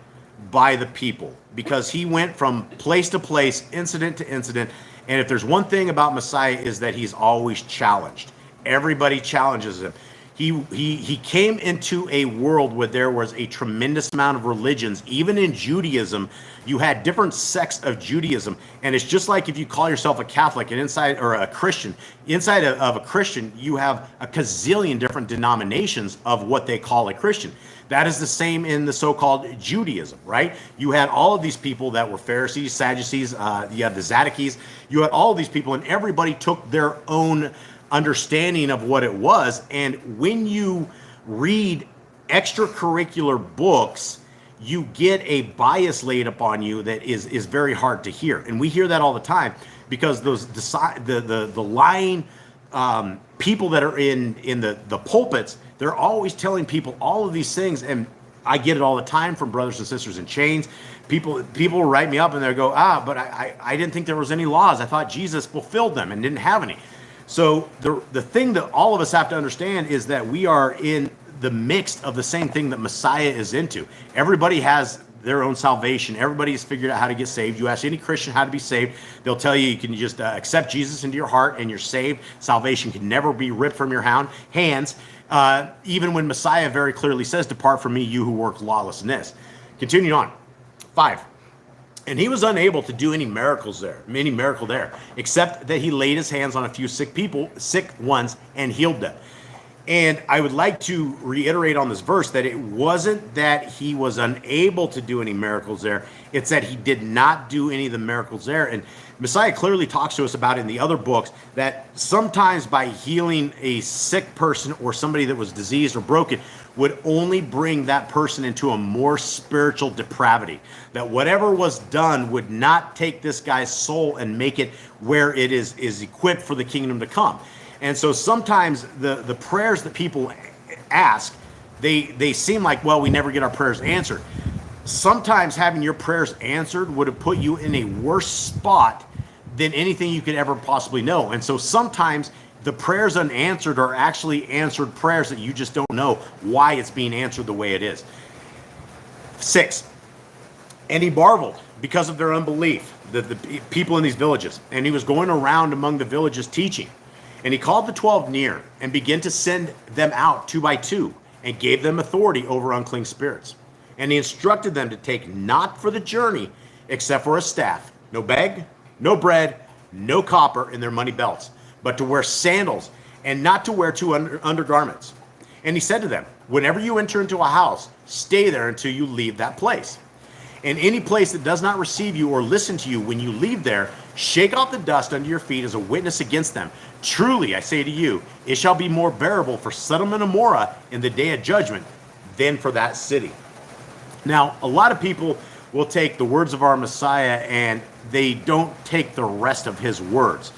by the people because he went from place to place, incident to incident. And if there's one thing about Messiah is that he's always challenged. Everybody challenges him. He came into a world where there was a tremendous amount of religions. Even in Judaism, you had different sects of Judaism. And it's just like if you call yourself a Catholic and or a Christian, inside of a Christian, you have a gazillion different denominations of what they call a Christian. That is the same in the so-called Judaism, right? You had all of these people that were Pharisees, Sadducees, you had the Zadokis, you had all of these people, and everybody took their own understanding of what it was. And when you read extracurricular books, you get a bias laid upon you that is very hard to hear. And we hear that all the time because the lying people that are in the pulpits, they're always telling people all of these things, and I get it all the time from brothers and sisters in chains. People write me up and they go, but I didn't think there was any laws. I thought Jesus fulfilled them and didn't have any. So the thing that all of us have to understand is that we are in the mix of the same thing that Messiah is into. Everybody has their own salvation. Everybody's figured out how to get saved. You ask any Christian how to be saved, they'll tell you can just accept Jesus into your heart and you're saved. Salvation can never be ripped from your hands. Even when Messiah very clearly says, "Depart from me, you who work lawlessness." Continuing on. 5. And he was unable to do any miracle there, except that he laid his hands on a few sick ones, and healed them. And I would like to reiterate on this verse that it wasn't that he was unable to do any miracles there. It's that he did not do any of the miracles there. And Messiah clearly talks to us about it in the other books, that sometimes by healing a sick person or somebody that was diseased or broken would only bring that person into a more spiritual depravity. That whatever was done would not take this guy's soul and make it where it is equipped for the kingdom to come. And so sometimes the prayers that people ask, they seem like, well, we never get our prayers answered. Sometimes having your prayers answered would have put you in a worse spot than anything you could ever possibly know. And so sometimes the prayers unanswered are actually answered prayers that you just don't know why it's being answered the way it is. 6. And he marveled because of their unbelief, the people in these villages. And he was going around among the villages teaching. And he called the 12 near and began to send them out 2 by 2 and gave them authority over unclean spirits. And he instructed them to take not for the journey except for a staff, no bag, no bread, no copper in their money belts, but to wear sandals and not to wear 2 undergarments. And he said to them, whenever you enter into a house, stay there until you leave that place. And any place that does not receive you or listen to you when you leave there, shake off the dust under your feet as a witness against them. Truly, I say to you, it shall be more bearable for Sodom and Gomorrah in the day of judgment than for that city. Now, a lot of people will take the words of our Messiah and they don't take the rest of his words.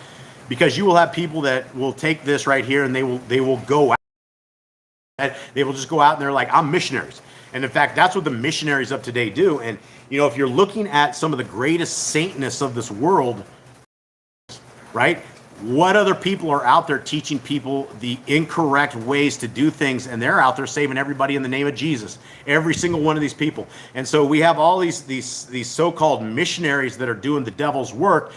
Because you will have people that will take this right here and they will go out. They will just go out and they're like, I'm missionaries. And in fact, that's what the missionaries of today do. And, you know, if you're looking at some of the greatest Satanists of this world, right? What other people are out there teaching people the incorrect ways to do things, and they're out there saving everybody in the name of Jesus, every single one of these people. And so we have all these so-called missionaries that are doing the devil's work.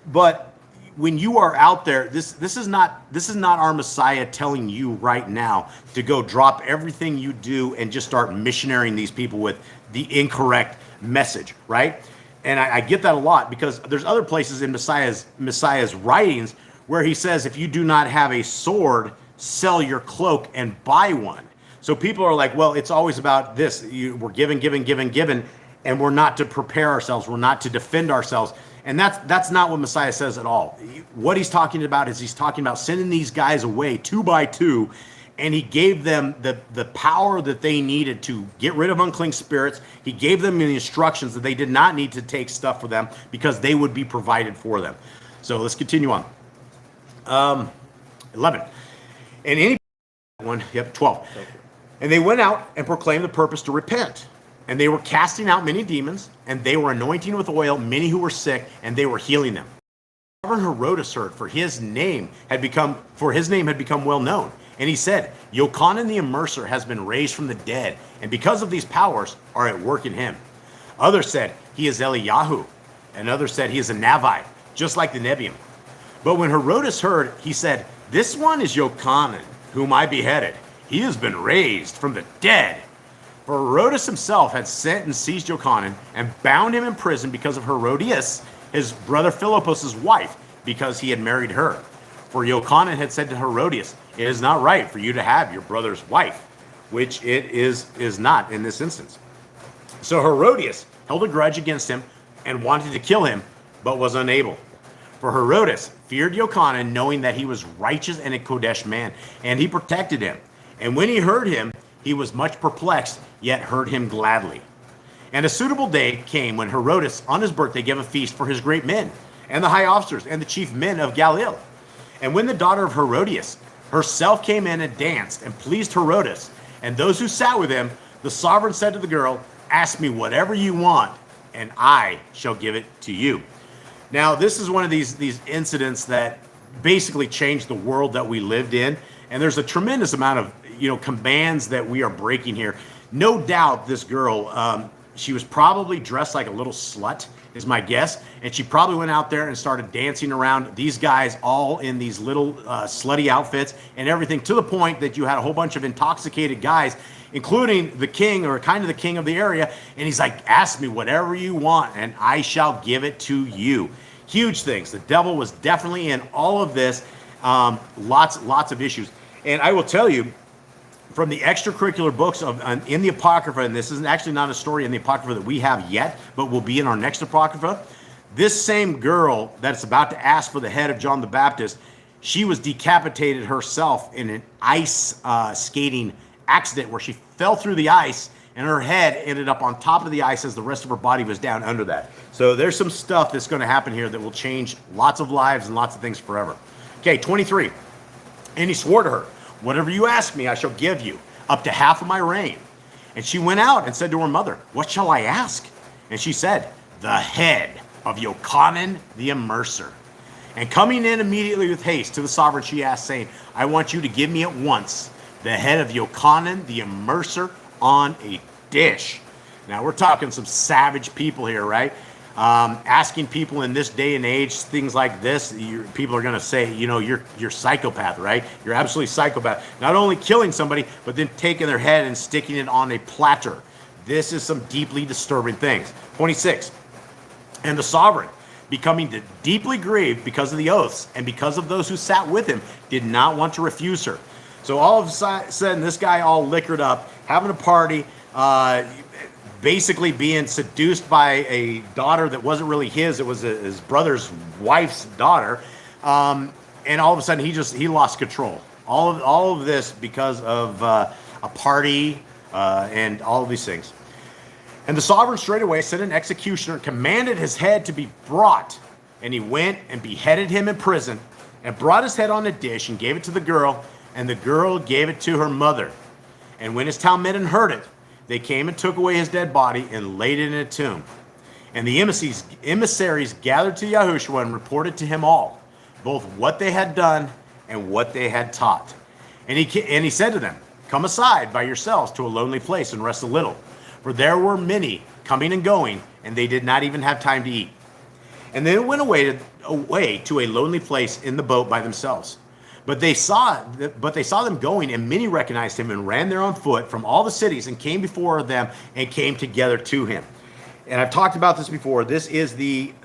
But when you are out there, this is not our Messiah telling you right now to go drop everything you do and just start missionarying these people with the incorrect message, right? And I get that a lot, because there's other places in Messiah's writings where he says, if you do not have a sword, sell your cloak and buy one. So people are like, well, it's always about this. We're given, and we're not to prepare ourselves. We're not to defend ourselves. And that's not what Messiah says at all. What he's talking about is he's talking about sending these guys away 2 by 2, and he gave them the power that they needed to get rid of unclean spirits. He gave them the instructions that they did not need to take stuff for them because they would be provided for them. So let's continue on. 11. And any one, 12. And they went out and proclaimed the purpose to repent. And they were casting out many demons, and they were anointing with oil many who were sick, and they were healing them. Sovereign Herodes heard, for his name had become well known. And he said, Yochanan the Immerser has been raised from the dead, and because of these powers are at work in him. Others said, he is Eliyahu, and others said, he is a Navite, just like the Nebiim. But when Herodes heard, he said, this one is Yochanan, whom I beheaded. He has been raised from the dead. For Herodes himself had sent and seized Yochanan and bound him in prison because of Herodias, his brother Philippus' wife, because he had married her. For Yochanan had said to Herodias, it is not right for you to have your brother's wife, which it is not in this instance. So Herodias held a grudge against him and wanted to kill him, but was unable. For Herodes feared Yochanan, knowing that he was righteous and a Kodesh man, and he protected him. And when he heard him, he was much perplexed, yet heard him gladly. And a suitable day came when Herodes, on his birthday, gave a feast for his great men, and the high officers, and the chief men of Galilee. And when the daughter of Herodias herself came in and danced and pleased Herodes and those who sat with him. The sovereign said to the girl, ask me whatever you want, and I shall give it to you. Now, this is one of these incidents that basically changed the world that we lived in. And there's a tremendous amount of, commands that we are breaking here. No doubt this girl, she was probably dressed like a little slut, is my guess. And she probably went out there and started dancing around these guys all in these little slutty outfits and everything, to the point that you had a whole bunch of intoxicated guys, including the king, or kind of the king of the area. And he's like, ask me whatever you want and I shall give it to you. Huge things. The devil was definitely in all of this. Lots of issues. And I will tell you, from the extracurricular books in the Apocrypha, and this is actually not a story in the Apocrypha that we have yet, but will be in our next Apocrypha, this same girl that's about to ask for the head of John the Baptist, she was decapitated herself in an ice skating accident where she fell through the ice and her head ended up on top of the ice as the rest of her body was down under that. So there's some stuff that's going to happen here that will change lots of lives and lots of things forever. Okay, 23. And he swore to her, whatever you ask me, I shall give you, up to half of my reign. And she went out and said to her mother, what shall I ask? And she said, the head of Yochanan the immerser. And coming in immediately with haste to the sovereign, she asked, saying, I want you to give me at once the head of Yochanan the immerser on a dish. Now we're talking some savage people here, right? Asking people in this day and age things like this, people are going to say, you're psychopath, right? You're absolutely psychopath. Not only killing somebody, but then taking their head and sticking it on a platter. This is some deeply disturbing things. 26. And the sovereign, becoming deeply grieved because of the oaths and because of those who sat with him, did not want to refuse her. So all of a sudden, this guy all liquored up, having a party, basically being seduced by a daughter that wasn't really his. It was his brother's wife's daughter. And all of a sudden, he lost control. All of this because of a party and all of these things. And the sovereign straightway sent an executioner and commanded his head to be brought. And he went and beheaded him in prison and brought his head on a dish and gave it to the girl. And the girl gave it to her mother. And when his talmidin heard it, they came and took away his dead body and laid it in a tomb. And the emissaries gathered to Yahushua and reported to him all, both what they had done and what they had taught. And he said to them, come aside by yourselves to a lonely place and rest a little. For there were many coming and going, and they did not even have time to eat. And they went away to a lonely place in the boat by themselves. But they saw them going, and many recognized him and ran there on foot from all the cities and came before them and came together to him. And I've talked about this before. This is an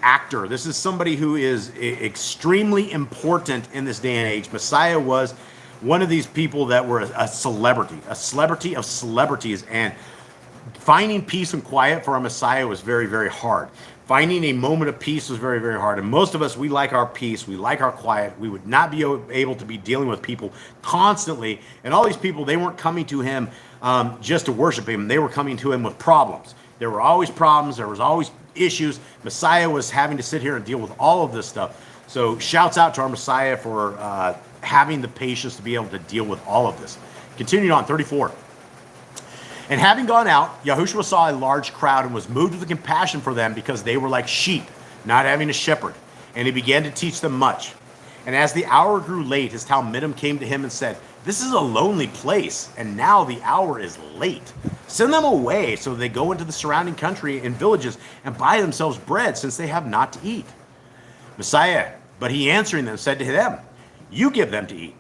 actor. This is somebody who is extremely important in this day and age. Messiah was one of these people that were a celebrity of celebrities, and finding peace and quiet for our Messiah was very, very hard. Finding a moment of peace was very, very hard. And most of us, we like our peace. We like our quiet. We would not be able to be dealing with people constantly. And all these people, they weren't coming to him just to worship him. They were coming to him with problems. There were always problems. There was always issues. Messiah was having to sit here and deal with all of this stuff. So shouts out to our Messiah for having the patience to be able to deal with all of this. Continuing on, 34. And having gone out, Yahushua saw a large crowd and was moved with compassion for them because they were like sheep, not having a shepherd. And he began to teach them much. And as the hour grew late, his talmidim came to him and said, this is a lonely place, and now the hour is late. Send them away so they go into the surrounding country and villages and buy themselves bread, since they have not to eat. Messiah, but he answering them, said to them, you give them to eat.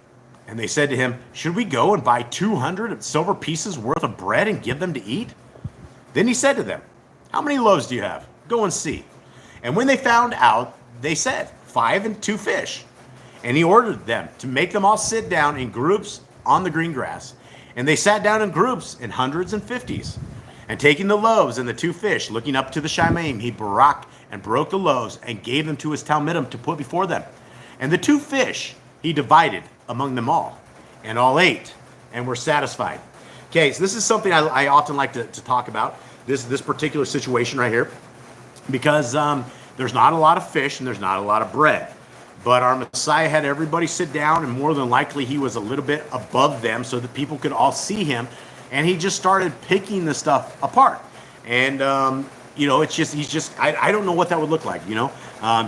And they said to him, should we go and buy 200 silver pieces worth of bread and give them to eat? Then he said to them, how many loaves do you have? Go and see. And when they found out, they said, 5 and 2 fish. And he ordered them to make them all sit down in groups on the green grass. And they sat down in groups in hundreds and fifties. And taking the loaves and the 2 fish, looking up to the Shamaim, he barak and broke the loaves and gave them to his talmidim to put before them. And the 2 fish he divided among them all, and all ate and were satisfied. Okay, so this is something I often like to talk about, this particular situation right here, because there's not a lot of fish and there's not a lot of bread. But our Messiah had everybody sit down, and more than likely he was a little bit above them so that people could all see him. And he just started picking the stuff apart. And, it's just, I don't know what that would look like,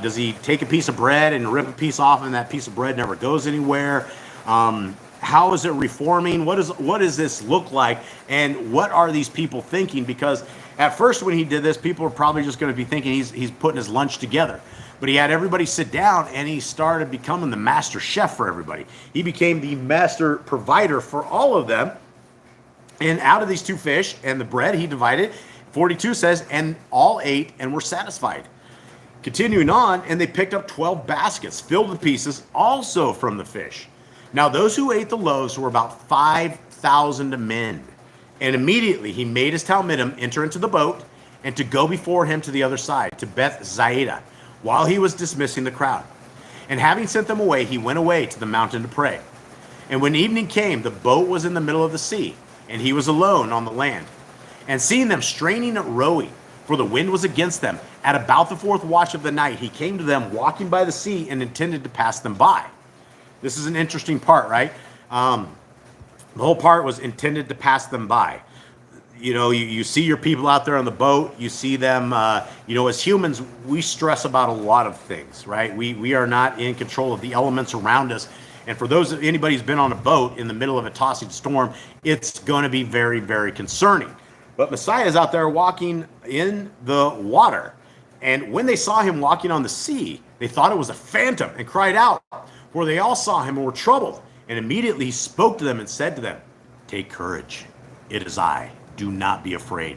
Does he take a piece of bread and rip a piece off and that piece of bread never goes anywhere? How is it reforming? What does this look like? And what are these people thinking? Because at first when he did this, people were probably just going to be thinking he's putting his lunch together. But he had everybody sit down, and he started becoming the master chef for everybody. He became the master provider for all of them. And out of these 2 fish and the bread, he divided. 42 says, and all ate and were satisfied. Continuing on, and they picked up 12 baskets filled with pieces, also from the fish. Now those who ate the loaves were about 5,000 men. And immediately he made his talmidim enter into the boat and to go before him to the other side, to Beth Zaida, while he was dismissing the crowd. And having sent them away, he went away to the mountain to pray. And when evening came, the boat was in the middle of the sea, and he was alone on the land. And seeing them straining at rowing, for the wind was against them, at about the 4th watch of the night, he came to them walking by the sea and intended to pass them by. This is an interesting part, right? The whole part was intended to pass them by. You see your people out there on the boat. You see them, as humans, we stress about a lot of things, right? We are not in control of the elements around us. And for anybody who's been on a boat in the middle of a tossing storm, it's going to be very, very concerning. But Messiah is out there walking in the water. And when they saw him walking on the sea, they thought it was a phantom and cried out, for they all saw him and were troubled. And immediately he spoke to them and said to them, "Take courage, it is I. Do not be afraid."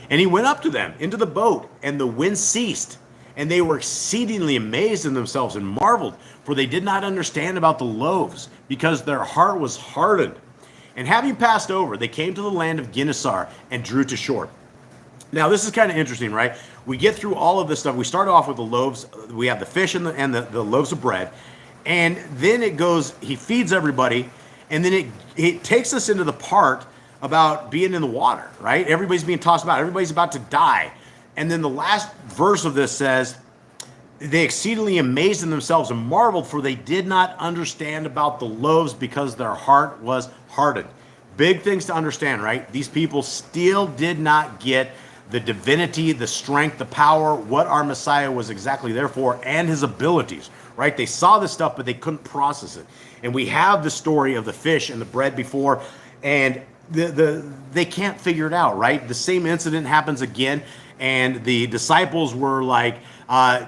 And he went up to them into the boat, and the wind ceased. And they were exceedingly amazed in themselves and marveled, for they did not understand about the loaves, because their heart was hardened. And having passed over, they came to the land of Gennesaret and drew to shore. Now, this is kind of interesting, right? We get through all of this stuff. We start off with the loaves. We have the fish and the loaves of bread. And then it goes, he feeds everybody. And then it takes us into the part about being in the water, right? Everybody's being tossed about. Everybody's about to die. And then the last verse of this says, they exceedingly amazed in themselves and marveled, for they did not understand about the loaves because their heart was hardened. Big things to understand, right? These people still did not get the divinity, the strength, the power, what our Messiah was exactly there for, and his abilities, right? They saw this stuff, but they couldn't process it. And we have the story of the fish and the bread before, and they can't figure it out, right? The same incident happens again, and the disciples were like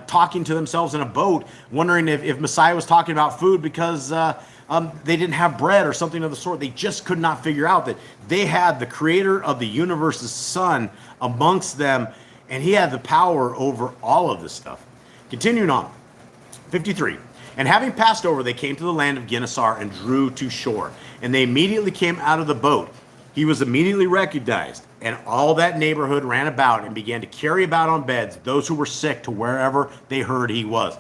talking to themselves in a boat, wondering if Messiah was talking about food because they didn't have bread or something of the sort. They just could not figure out that they had the creator of the universe's son amongst them, and he had the power over all of this stuff. Continuing on, 53. And having passed over, they came to the land of Gennesaret and drew to shore. And they immediately came out of the boat. He was immediately recognized, and all that neighborhood ran about and began to carry about on beds those who were sick to wherever they heard he was.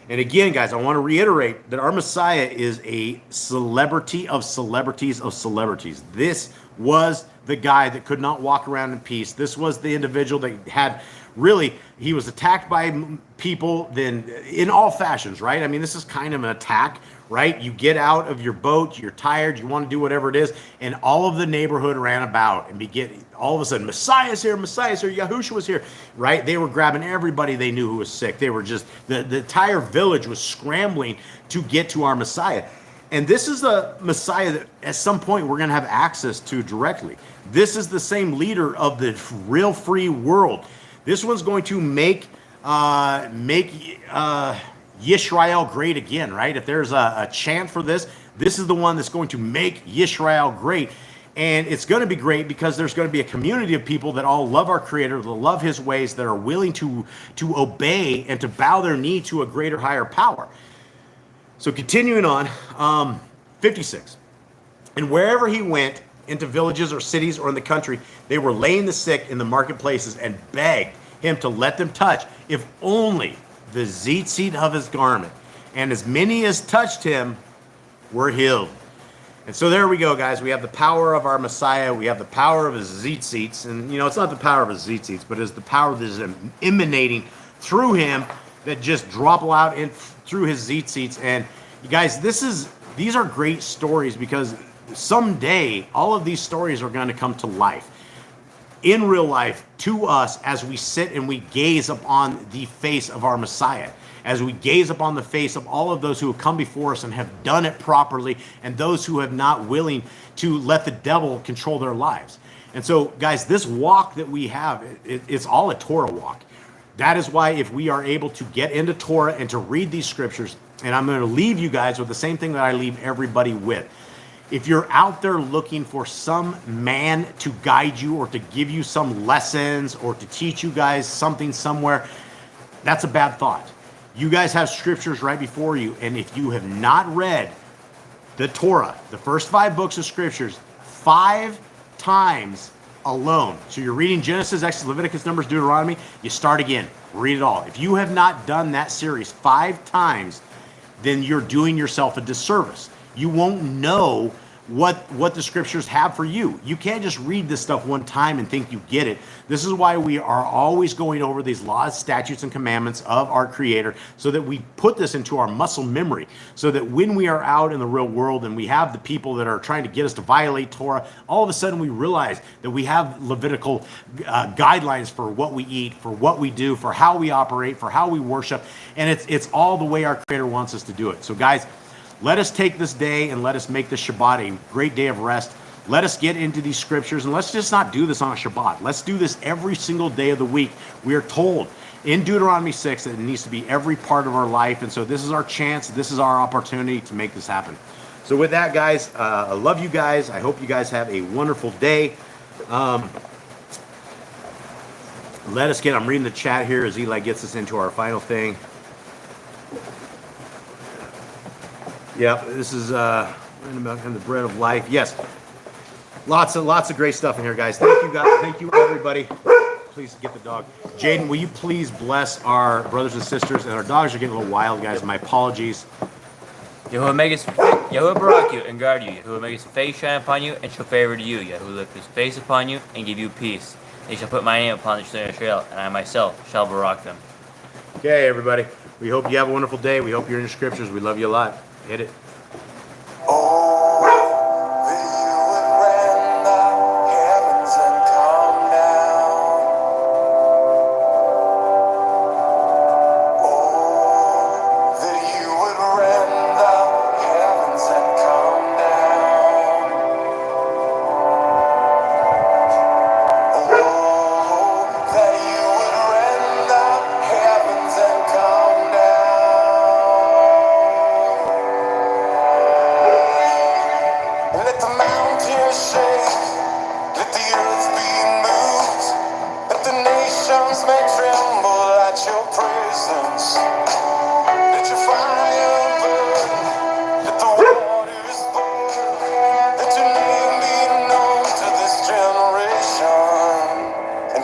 And again, guys, I want to reiterate that our Messiah is a celebrity of celebrities of celebrities. This was the guy that could not walk around in peace. This was the individual that had really, he was attacked by people then in all fashions, right? I mean, this is kind of an attack, right? You get out of your boat, you're tired, you want to do whatever it is, and all of the neighborhood ran about and all of a sudden, Messiah's here, Yahushua's here, right? They were grabbing everybody they knew who was sick. They were just, the entire village was scrambling to get to our Messiah. And this is a Messiah that at some point we're going to have access to directly. This is the same leader of the real free world. This one's going to make Yisrael great again, right? If there's a chant for this, this is the one that's going to make Yisrael great. And it's going to be great because there's going to be a community of people that all love our Creator, that love His ways, that are willing to obey and to bow their knee to a greater, higher power. So continuing on, 56. And wherever he went, into villages or cities or in the country, they were laying the sick in the marketplaces and begged him to let them touch, if only the tzitzit of his garment. And as many as touched him were healed. And so there we go, guys. We have the power of our Messiah. We have the power of his tzitzits. And, it's not the power of his tzitzits, but it's the power that is emanating through him that just drop out in through his seats. And you guys, these are great stories because someday all of these stories are going to come to life in real life to us as we sit and we gaze upon the face of our Messiah, as we gaze upon the face of all of those who have come before us and have done it properly, and those who have not willing to let the devil control their lives. And so, guys, this walk that we have, it's all a Torah walk. That is why if we are able to get into Torah and to read these scriptures, and I'm going to leave you guys with the same thing that I leave everybody with. If you're out there looking for some man to guide you or to give you some lessons or to teach you guys something somewhere, that's a bad thought. You guys have scriptures right before you, and if you have not read the Torah, the first 5 books of scriptures, 5 times alone. So you're reading Genesis, Exodus, Leviticus, Numbers, Deuteronomy, you start again, read it all. If you have not done that series 5 times, then you're doing yourself a disservice. You won't know what the scriptures have for you. You can't just read this stuff one time and think you get it. This is why we are always going over these laws, statutes, and commandments of our Creator, so that we put this into our muscle memory, so that when we are out in the real world and we have the people that are trying to get us to violate Torah, all of a sudden we realize that we have Levitical guidelines for what we eat, for what we do, for how we operate, for how we worship, and it's all the way our Creator wants us to do it. So guys, let us take this day and let us make this Shabbat a great day of rest. Let us get into these scriptures, and let's just not do this on a Shabbat. Let's do this every single day of the week. We are told in Deuteronomy 6 that it needs to be every part of our life, and so this is our chance, this is our opportunity to make this happen. So with that, guys, I love you guys. I hope you guys have a wonderful day. I'm reading the chat here as Eli gets us into our final thing. Yep, this is in the bread of life. Yes, lots of great stuff in here, guys. Thank you, guys. Thank you, everybody. Please get the dog. Jaden, will you please bless our brothers and sisters? And our dogs are getting a little wild, guys. My apologies. Yahuwah barak you and guard you. Yahuwah make his face shine upon you and show favor to you. Yahuwah lift his face upon you and give you peace. They shall put my name upon the children of Israel, and I myself shall barak them. Okay, everybody. We hope you have a wonderful day. We hope you're in the scriptures. We love you a lot. Hit it.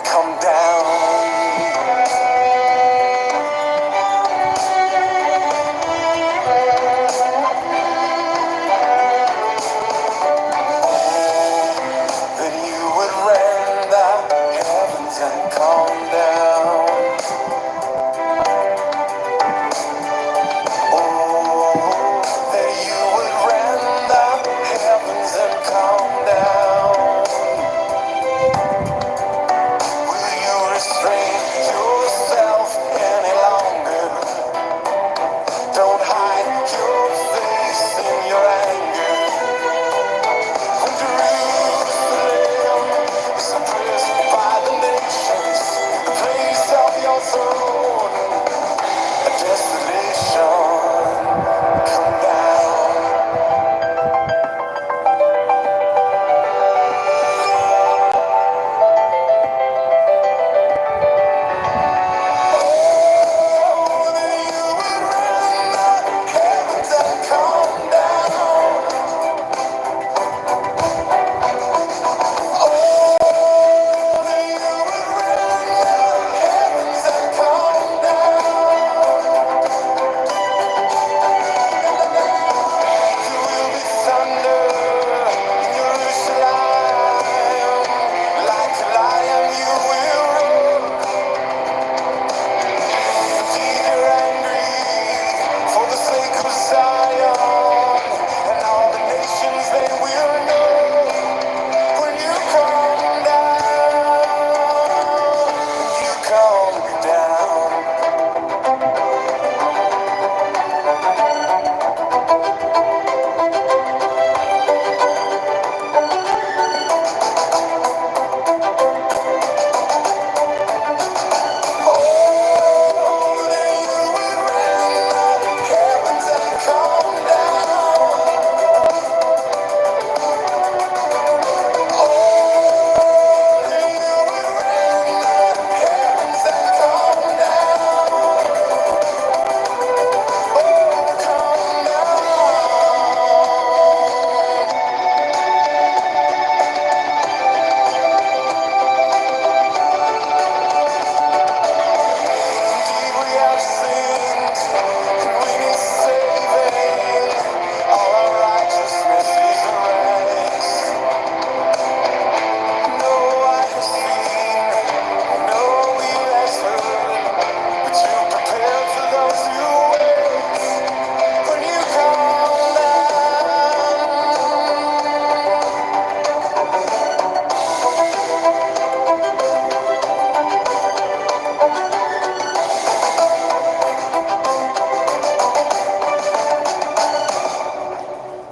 Come down.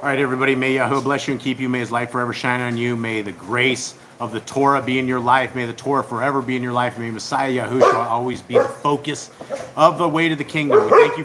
All right, everybody, may Yahweh bless you and keep you. May his light forever shine on you. May the grace of the Torah be in your life. May the Torah forever be in your life. May Messiah Yahushua always be the focus of the way to the kingdom. We thank you for